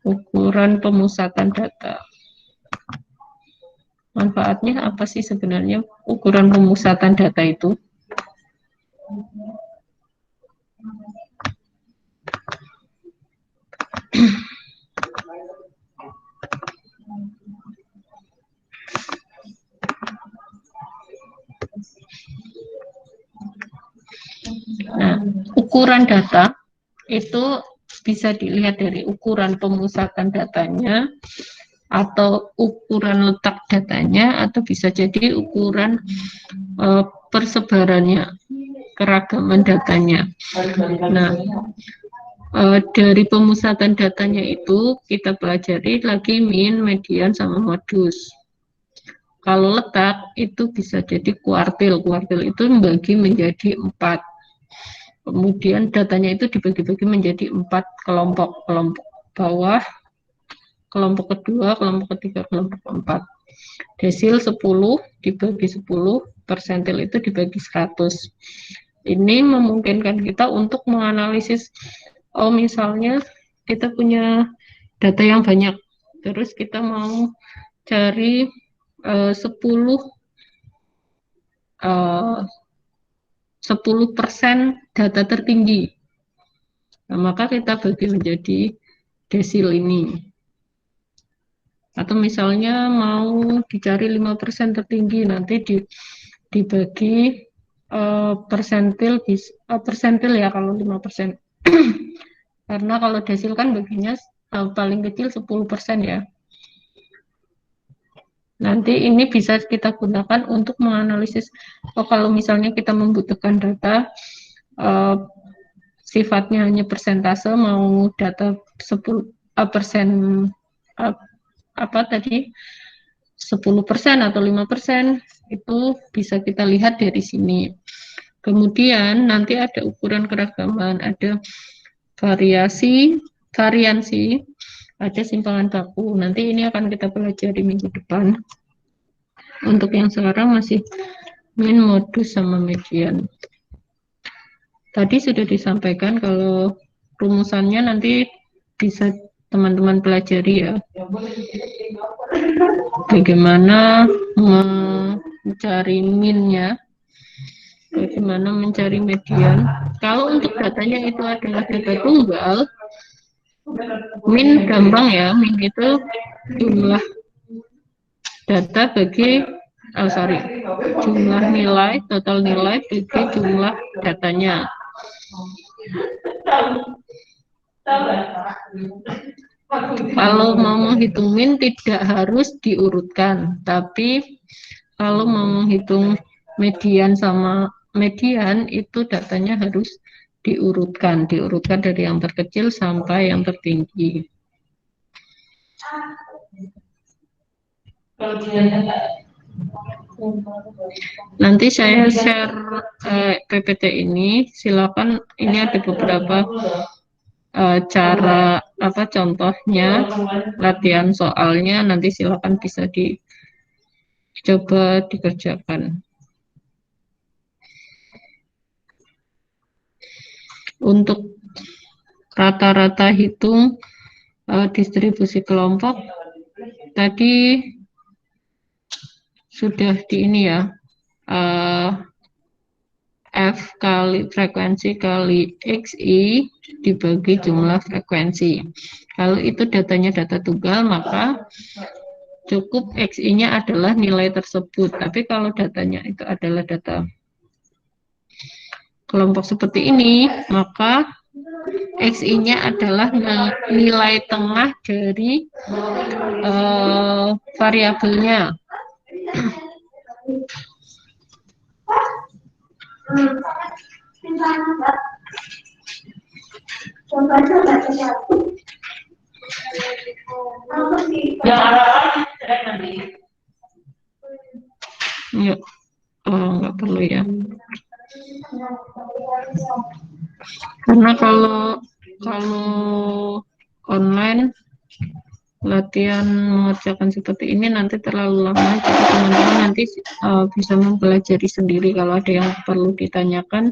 ukuran pemusatan data. Manfaatnya apa sih sebenarnya ukuran pemusatan data itu? Nah, ukuran data itu bisa dilihat dari ukuran pemusatan datanya, atau ukuran letak datanya, atau bisa jadi ukuran persebarannya, keragaman datanya. Nah, dari pemusatan datanya itu kita pelajari lagi min, median, sama modus. Kalau letak itu bisa jadi kuartil. Kuartil itu membagi menjadi 4. Kemudian datanya itu dibagi-bagi menjadi 4 kelompok. Kelompok bawah, kelompok kedua, kelompok ketiga, kelompok keempat. Desil 10 dibagi 10, persentil itu dibagi 100. Ini memungkinkan kita untuk menganalisis, misalnya kita punya data yang banyak, terus kita mau cari 10% data tertinggi. Nah, maka kita bagi menjadi desil ini. Atau misalnya mau dicari 5% tertinggi, nanti dibagi persentil ya kalau 5%. Karena kalau desil kan baginya paling kecil 10% ya. Nanti ini bisa kita gunakan untuk menganalisis, kalau misalnya kita membutuhkan data sifatnya hanya persentase, mau data 10% tadi 10% atau 5%, itu bisa kita lihat dari sini. Kemudian nanti ada ukuran keragaman, ada variansi, ada simpangan baku. Nanti ini akan kita pelajari minggu depan. Untuk yang sekarang masih min, modus, sama median. Tadi sudah disampaikan kalau rumusannya nanti bisa teman-teman pelajari ya. Bagaimana mencari minnya. bagaimana mencari median. Kalau untuk datanya itu adalah data tunggal, min gampang ya, min itu jumlah data bagi jumlah nilai, total nilai bagi jumlah datanya. Kalau mau menghitung min tidak harus diurutkan, tapi kalau mau menghitung median sama median itu datanya harus diurutkan dari yang terkecil sampai yang tertinggi. Nanti saya share PPT ini, silakan, ini ada beberapa cara contohnya, latihan soalnya, nanti silakan bisa dicoba dikerjakan. Untuk rata-rata hitung distribusi kelompok tadi sudah di ini ya, F kali frekuensi kali XI dibagi jumlah frekuensi. Kalau itu datanya data tunggal, maka cukup XI-nya adalah nilai tersebut. Tapi kalau datanya itu adalah data kelompok seperti ini, maka XI-nya adalah nilai tengah dari variabelnya. Ya, nggak perlu ya. Karena kalau online latihan mengerjakan seperti ini nanti terlalu lama, jadi teman-teman nanti bisa mempelajari sendiri. Kalau ada yang perlu ditanyakan,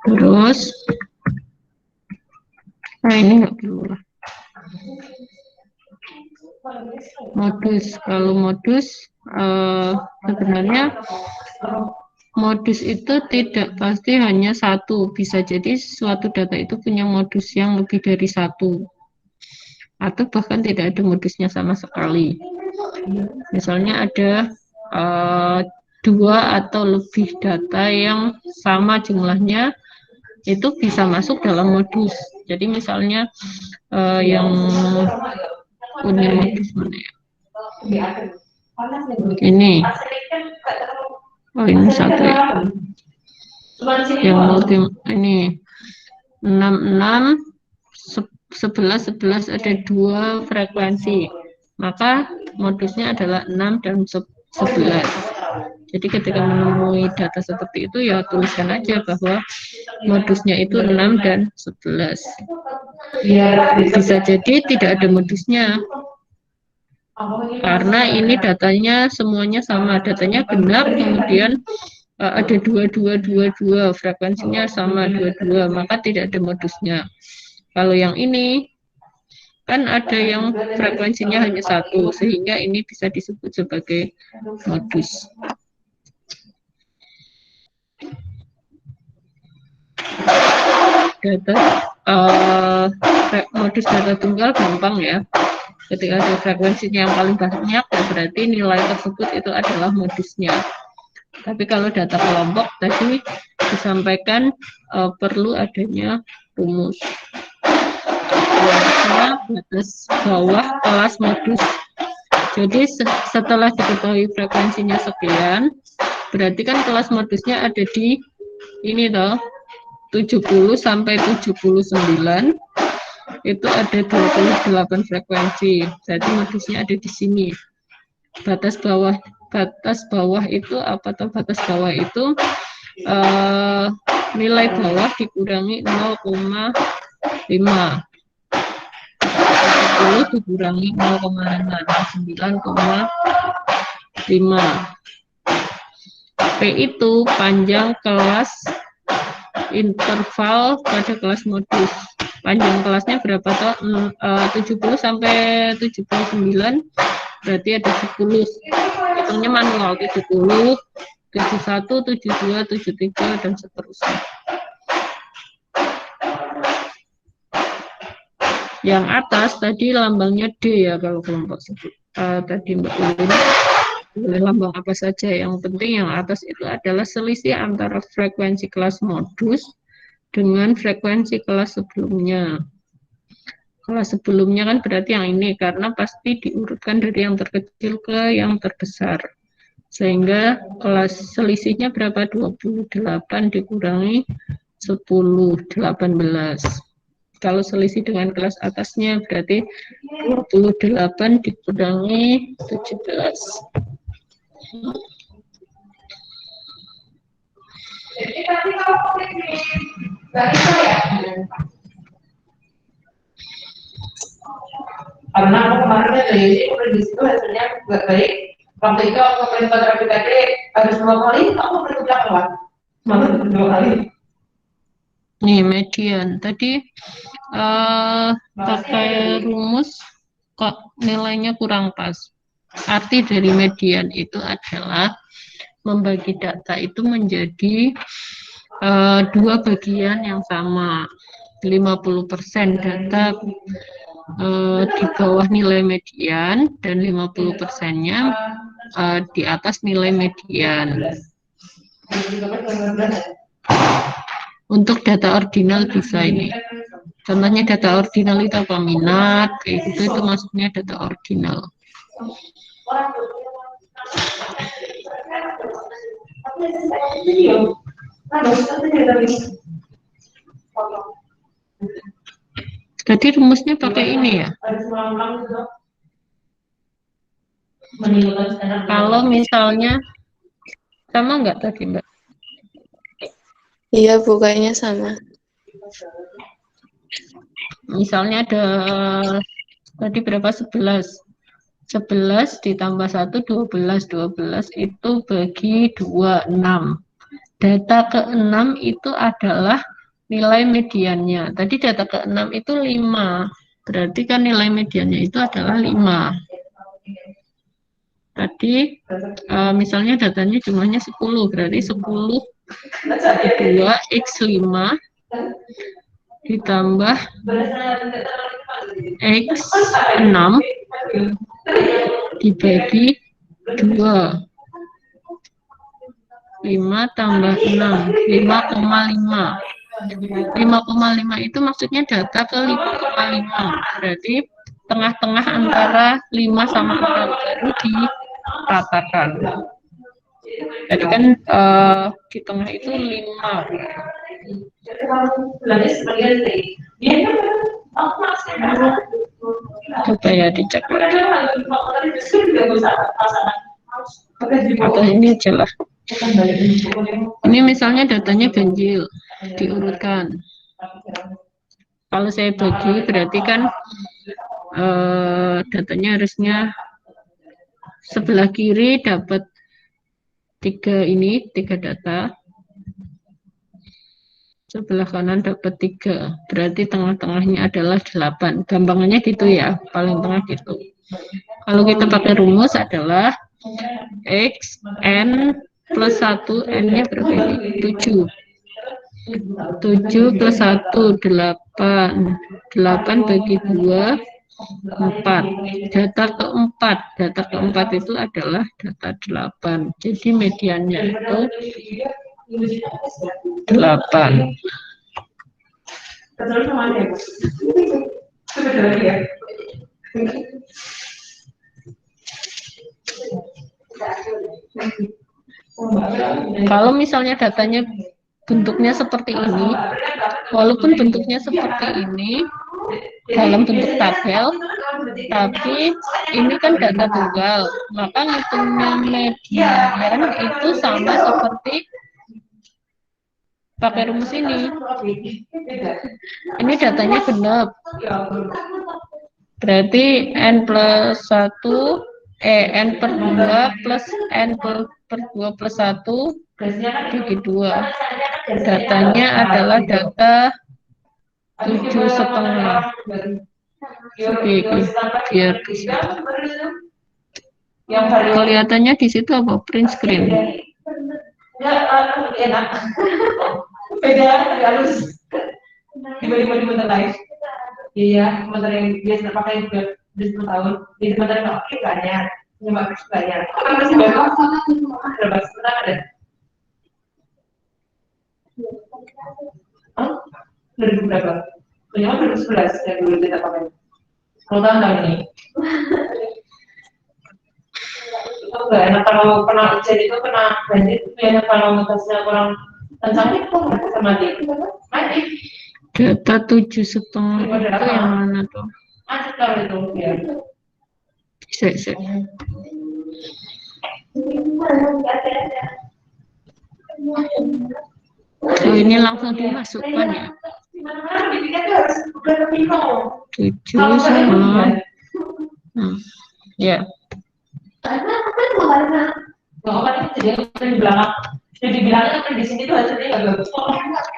terus ini nggak perlu lah. Modus, kalau modus sebenarnya modus itu tidak pasti hanya satu, bisa jadi suatu data itu punya modus yang lebih dari satu, atau bahkan tidak ada modusnya sama sekali. Misalnya ada 2 atau lebih data yang sama jumlahnya, itu bisa masuk dalam modus. Jadi misalnya yang punya modus mana ya? Ini. Oh, ini satu ya. Yang multi ini 66 11 11 ada 2 frekuensi. Maka modusnya adalah 6 dan 11. Jadi ketika menemui data seperti itu ya tuliskan aja bahwa modusnya itu 6 dan 11. Bisa jadi tidak ada modusnya. Karena ini datanya semuanya sama, datanya genap, kemudian ada 2222, frekuensinya sama 22, maka tidak ada modusnya. Kalau yang ini kan ada yang frekuensinya hanya 1, sehingga ini bisa disebut sebagai modus. Modus data tunggal gampang ya. Ketika ada frekuensinya yang paling banyak, ya berarti nilai tersebut itu adalah modusnya. Tapi kalau data kelompok tadi disampaikan perlu adanya rumus. Batas bawah kelas modus. Jadi setelah diketahui frekuensinya sekian, berarti kan kelas modusnya ada di ini toh, 70 sampai 79. Itu ada 28 frekuensi. Jadi modusnya ada di sini. Batas bawah itu apa tuh? Batas bawah itu nilai bawah dikurangi 0,5. 10 dikurangi 0,5, 9,5. P itu panjang kelas interval pada kelas modus. Panjang kelasnya berapa toh? 70 sampai 79, berarti ada 10. Hitungnya manual, 70, 71, 72, 73, dan seterusnya. Yang atas tadi lambangnya D ya kalau kelompok sebut. Tadi Mbak Ulin boleh lambang apa saja. Yang penting yang atas itu adalah selisih antara frekuensi kelas modus dengan frekuensi kelas sebelumnya. Kelas sebelumnya kan berarti yang ini, karena pasti diurutkan dari yang terkecil ke yang terbesar. Sehingga kelas selisihnya berapa? 28 dikurangi 10, 18. Kalau selisih dengan kelas atasnya berarti 28 dikurangi 17.
Karena aku kemarin dari di situ hasilnya nggak baik. Waktu itu aku perintah terapi tadi harus 2 kali, aku perintah keluar. Malah 2 kali.
Nih median tadi pakai rumus kok nilainya kurang pas. Arti dari median itu adalah membagi data itu menjadi 2 bagian yang sama. 50% data di bawah nilai median dan 50%-nya di atas nilai median. Untuk data ordinal bisa ini. Contohnya data ordinal itu apa? Minat, kayak gitu, itu maksudnya data ordinal. Jadi rumusnya pakai ini ya. Kalau misalnya sama nggak tadi Mbak?
Iya Bu, kayaknya sama.
Misalnya ada tadi berapa? 11 ditambah 1, 12 itu bagi 2, 6. Data ke-6 itu adalah nilai mediannya. Tadi data ke-6 itu 5. Berarti kan nilai mediannya itu adalah 5. Tadi misalnya datanya jumlahnya 10, berarti 10 2x5 ditambah x6 dibagi 2. 5 tambah 6, 5,5. 5,5 itu maksudnya data ke 5,5. Berarti tengah-tengah antara 5 sama 6 baru diratakan. Jadi kan di tengah itu 5. Coba ya dicek lagi. Atau ini aja lah. Ini misalnya datanya ganjil, diurutkan. Kalau saya bagi berarti kan datanya harusnya sebelah kiri dapat 3 data. Sebelah kanan dapat 3. Berarti tengah-tengahnya adalah 8. Gampangannya gitu ya, paling tengah gitu. Kalau kita pakai rumus adalah x n plus 1, n-nya berapa ini? 7. 7 plus 1, 8. 8 bagi 2, 4. Data keempat itu adalah data 8. Jadi mediannya itu 8. Kalau misalnya datanya bentuknya seperti ini, walaupun bentuknya seperti ini dalam bentuk tabel, tapi ini kan data tunggal, maka ngitungnya median itu sama seperti pakai rumus ini. Ini datanya genap, berarti n plus 1 n per 2 plus n per 2 plus 1 bagi 2. Datanya adalah data 7,5. Oke, biar di situ. Kelihatannya di situ apa? Print screen.
Enak. Beda halus. Dibanding motor lain. Iya, motor yang biasa pakai udah 10 tahun. Di motor yang pakai banyak. Nyoba banyak. Masih banyak. Berapa sebentar ada? 2000 berapa? Punya 2011 yang dulu kita pakai. Kalau tahun ini. Itu enggak enak kalau kena hujan itu kena banjir itu enak kalau ngetasnya kurang kencangnya itu nggak bisa mati. Mati.
Data 7,5 itu yang mana tuh?
Macet kalau itu ya.
Sek. Oh, ini langsung dimasukkan ya. 7 sama. Ya.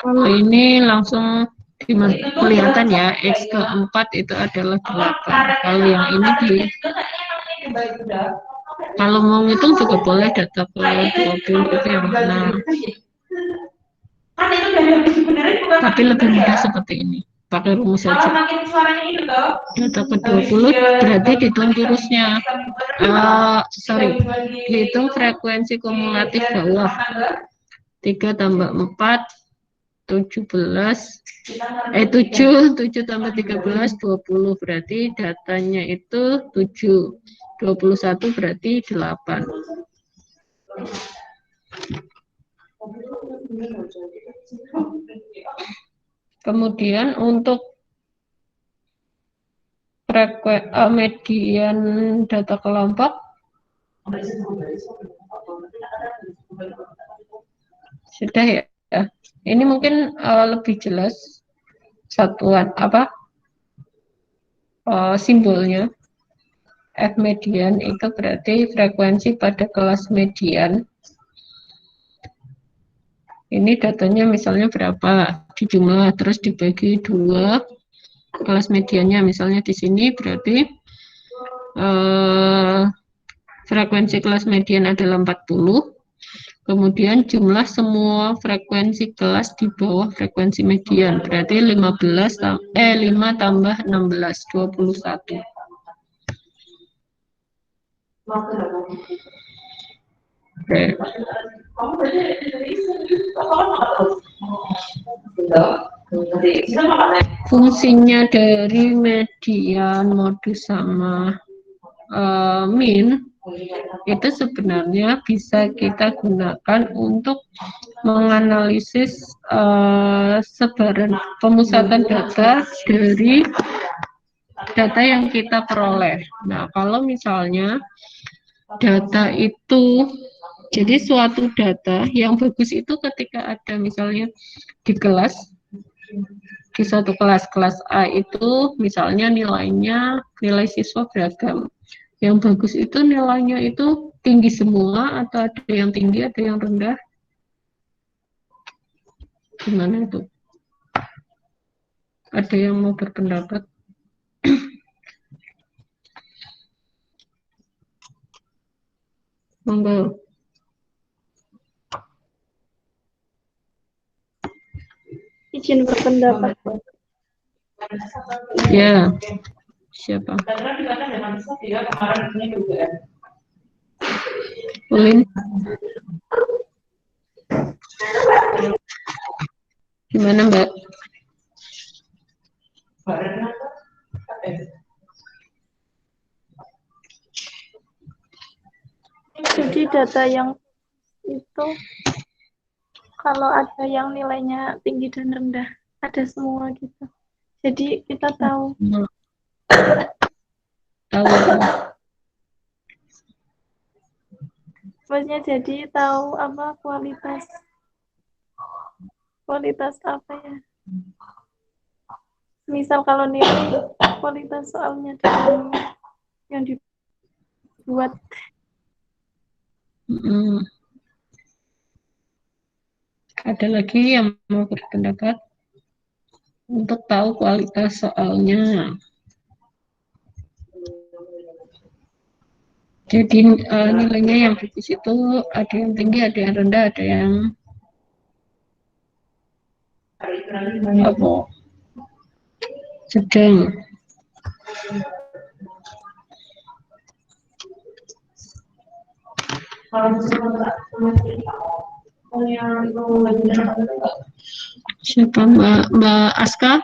Kalau ini langsung kelihatan ya, X keempat itu adalah 8. Kalau yang ini kalau mau ngitung juga boleh data ke 20 itu yang mana. Tapi lebih mudah seperti ini. Pakai rumus saja. Data ke 20 berarti dihitung jurusnya. Dihitung frekuensi kumulatif bawah. 3 tambah 4, 17. 7 tambah 13, 20. Berarti datanya itu 7. 21 berarti 8. Kemudian untuk median data kelompok sudah ya. Ini mungkin lebih jelas satuan apa simbolnya. F median itu berarti frekuensi pada kelas median. Ini datanya misalnya berapa dijumlah terus dibagi 2. Kelas mediannya misalnya di sini berarti frekuensi kelas median adalah 40. Kemudian jumlah semua frekuensi kelas di bawah frekuensi median berarti 5 tambah 16 21. Oke. Fungsinya dari median, modus sama min itu sebenarnya bisa kita gunakan untuk menganalisis sebaran pemusatan data dari data yang kita peroleh. Nah, kalau misalnya data itu, jadi suatu data yang bagus itu ketika ada misalnya di kelas, di suatu kelas A itu misalnya nilai siswa beragam. Yang bagus itu nilainya itu tinggi semua atau ada yang tinggi, ada yang rendah? Gimana itu? Ada yang mau berpendapat? Monggo.
Izin berpendapat.
Ya. Siapa? Ulin. Gimana, Mbak?
Jadi data yang itu kalau ada yang nilainya tinggi dan rendah, ada semua gitu. Jadi kita tahu. Maksudnya jadi tahu apa kualitas apa ya. Misal kalau nilai kualitas soalnya yang dibuat.
Ada lagi yang mau berpendapat? untuk tahu kualitas soalnya. Jadi nilainya yang bagus itu ada yang tinggi, ada yang rendah, ada yang apa, sedang. Siapa Mbak Aska?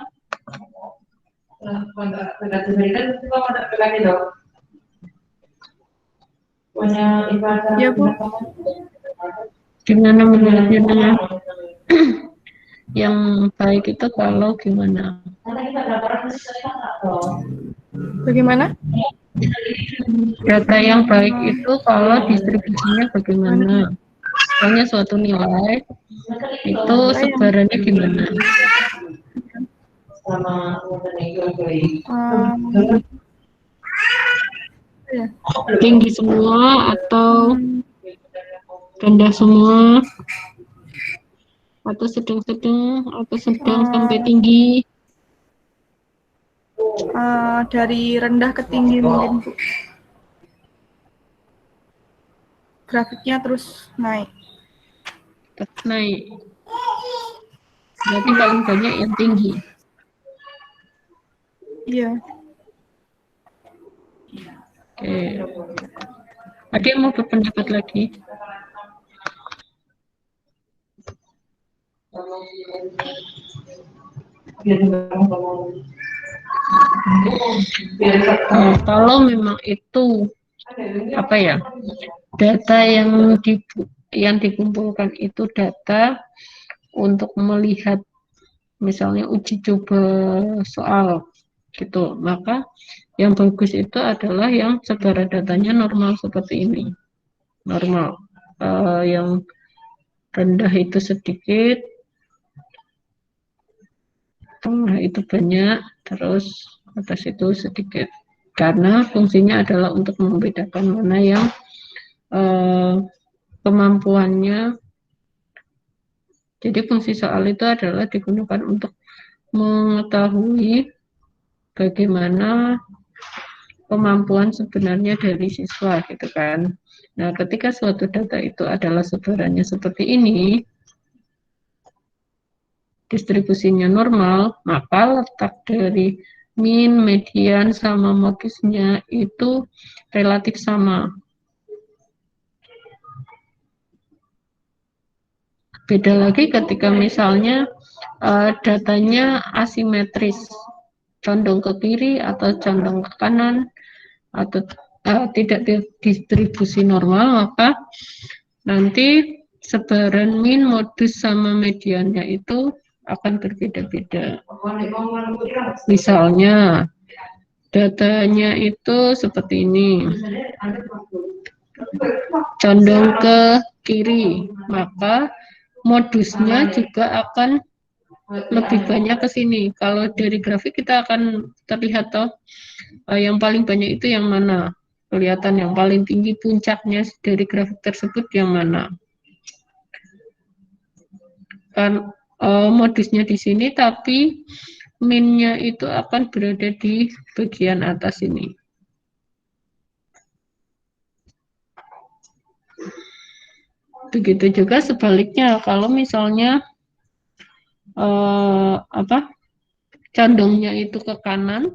Ya, Bu.
Gimana menurutnya? Yang baik itu kalau gimana?
Bagaimana?
Data yang baik itu kalau distribusinya bagaimana? Soalnya suatu nilai itu sebarannya gimana? Tinggi semua atau rendah semua? Atau sedang-sedang, atau sedang sampai tinggi?
Dari rendah ke tinggi mungkin, Bu. Grafiknya terus naik.
Naik. Berarti paling banyak yang tinggi.
Iya.
Oke. Ada yang mau berpendapat lagi? Kalau memang itu apa ya, data yang dikumpulkan itu data untuk melihat misalnya uji coba soal gitu, maka yang bagus itu adalah yang sebaran datanya normal seperti ini, normal. Yang rendah itu sedikit, tengah itu banyak, terus atas itu sedikit. Karena fungsinya adalah untuk membedakan mana yang kemampuannya. Jadi fungsi soal itu adalah digunakan untuk mengetahui bagaimana kemampuan sebenarnya dari siswa gitu kan. Nah, ketika suatu data itu adalah sebarannya seperti ini, distribusinya normal, maka letak dari min, median, sama modusnya itu relatif sama. Beda lagi ketika misalnya datanya asimetris, condong ke kiri atau condong ke kanan, atau tidak distribusi normal, maka nanti sebaran min, modus, sama mediannya itu akan berbeda-beda. Misalnya datanya itu seperti ini, condong ke kiri, maka modusnya juga akan lebih banyak ke sini. Kalau dari grafik kita akan terlihat toh yang paling banyak itu yang mana, kelihatan yang paling tinggi puncaknya dari grafik tersebut yang mana. Kan modusnya di sini, tapi minnya itu akan berada di bagian atas ini. Begitu juga sebaliknya, kalau misalnya condongnya itu ke kanan,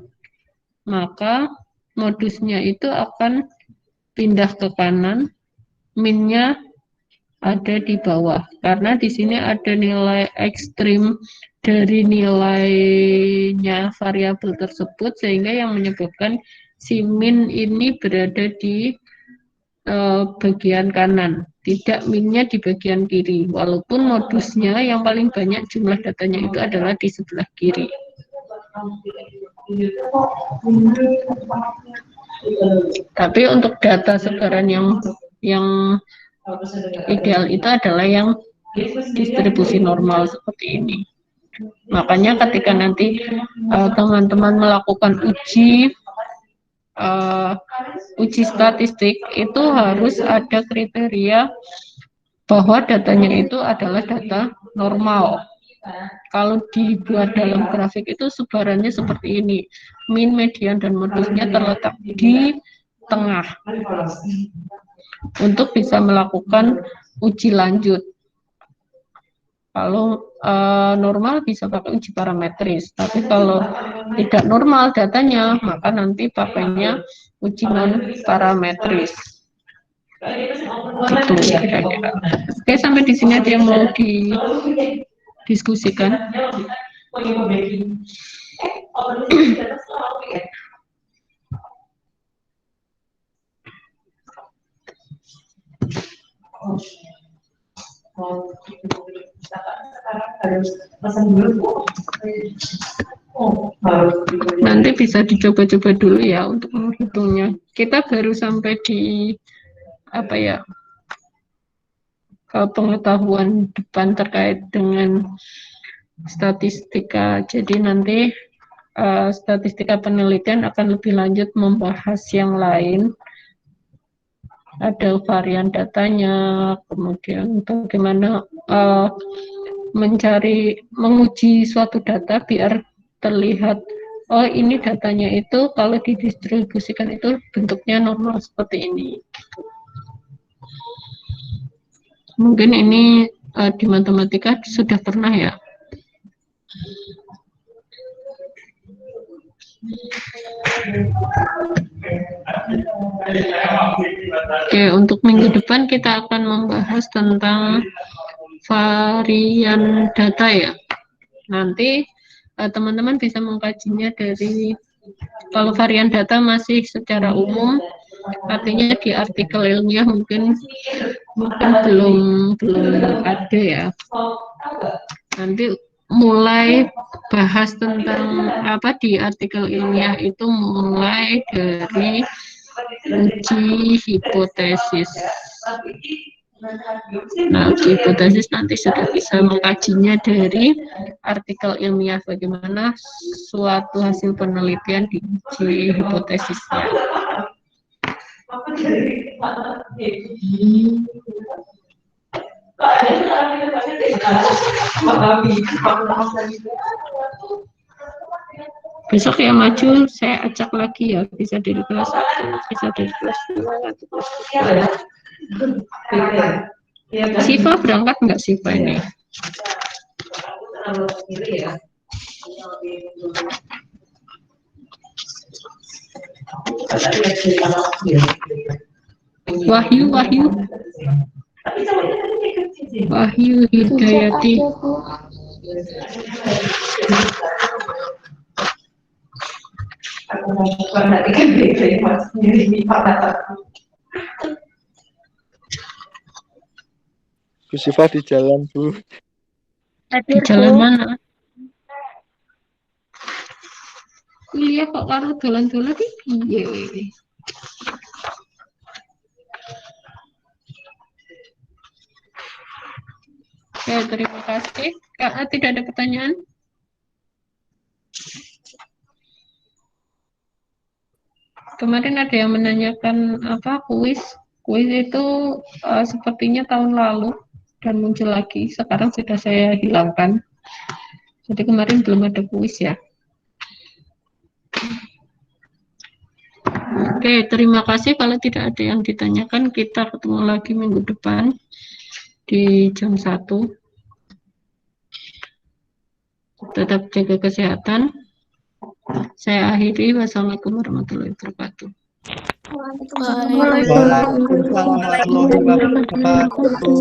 maka modusnya itu akan pindah ke kanan, minnya ada di bawah, karena di sini ada nilai ekstrim dari nilainya variabel tersebut, sehingga yang menyebabkan si min ini berada di bagian kanan, tidak minnya di bagian kiri, walaupun modusnya yang paling banyak jumlah datanya itu adalah di sebelah kiri. Tapi untuk data sebaran yang ideal itu adalah yang distribusi normal seperti ini. Makanya ketika nanti teman-teman melakukan uji statistik, itu harus ada kriteria bahwa datanya itu adalah data normal. Kalau dibuat dalam grafik itu sebarannya seperti ini. Min, median, dan modusnya terletak di tengah untuk bisa melakukan uji lanjut. Kalau normal bisa pakai uji parametris, tapi kalau tidak normal datanya, maka nanti pakainya uji non parametris. Gitu kira-kira. Oke, sampai di sini ada yang mau didiskusikan. Nanti bisa dicoba-coba dulu ya untuk menghitungnya. Kita baru sampai di apa ya, pengetahuan depan terkait dengan statistika. Jadi nanti statistika penelitian akan lebih lanjut membahas yang lain. Ada varian datanya, kemudian bagaimana menguji suatu data biar terlihat, oh ini datanya itu kalau didistribusikan itu bentuknya normal seperti ini. Mungkin ini di matematika sudah pernah ya. Oke, untuk minggu depan kita akan membahas tentang varian data ya. Nanti teman-teman bisa mengkajinya dari, kalau varian data masih secara umum, artinya di artikel ilmiah mungkin belum ada ya. Nanti mulai bahas tentang apa di artikel ilmiah itu mulai dari uji hipotesis. Nah, uji hipotesis nanti sudah bisa mengkajinya dari artikel ilmiah, bagaimana suatu hasil penelitian diuji hipotesisnya. Besok yang maju saya acak lagi ya, bisa dari kelas 1, bisa dari kelas 2, atau kelas 3. Siva berangkat nggak Siva ini? Wahyu Hidayati.
Bu Siva di jalan, Bu.
Di jalan mana? Kuliah kok karo dolan-dolan iki piye? Oke, terima kasih. Karena tidak ada pertanyaan. Kemarin ada yang menanyakan apa kuis. Kuis itu sepertinya tahun lalu dan muncul lagi. Sekarang sudah saya hilangkan. Jadi kemarin belum ada kuis ya. Oke, terima kasih. Kalau tidak ada yang ditanyakan, kita ketemu lagi minggu depan di jam 1. Tetap jaga kesehatan. Saya akhiri. Wassalamualaikum warahmatullahi wabarakatuh.
Waalaikumsalam warahmatullahi wabarakatuh.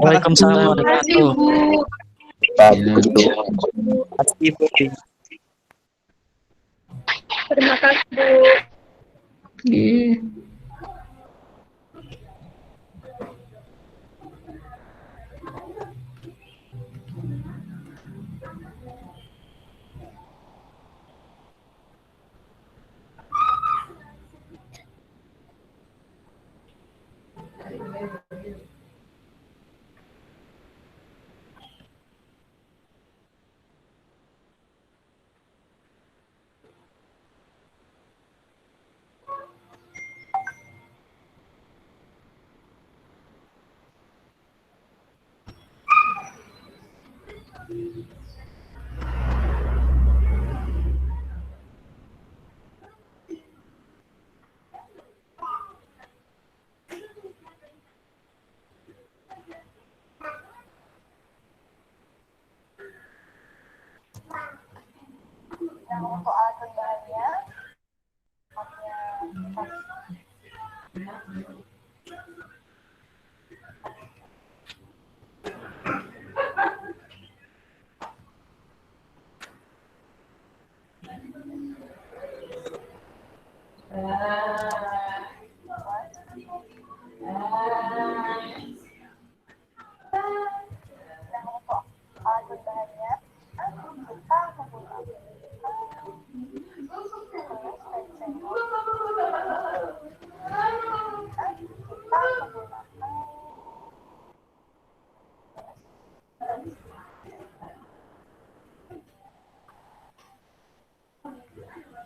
Waalaikumsalam warahmatullahi wabarakatuh.
Terima kasih, Bu.
Yeah.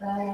Saya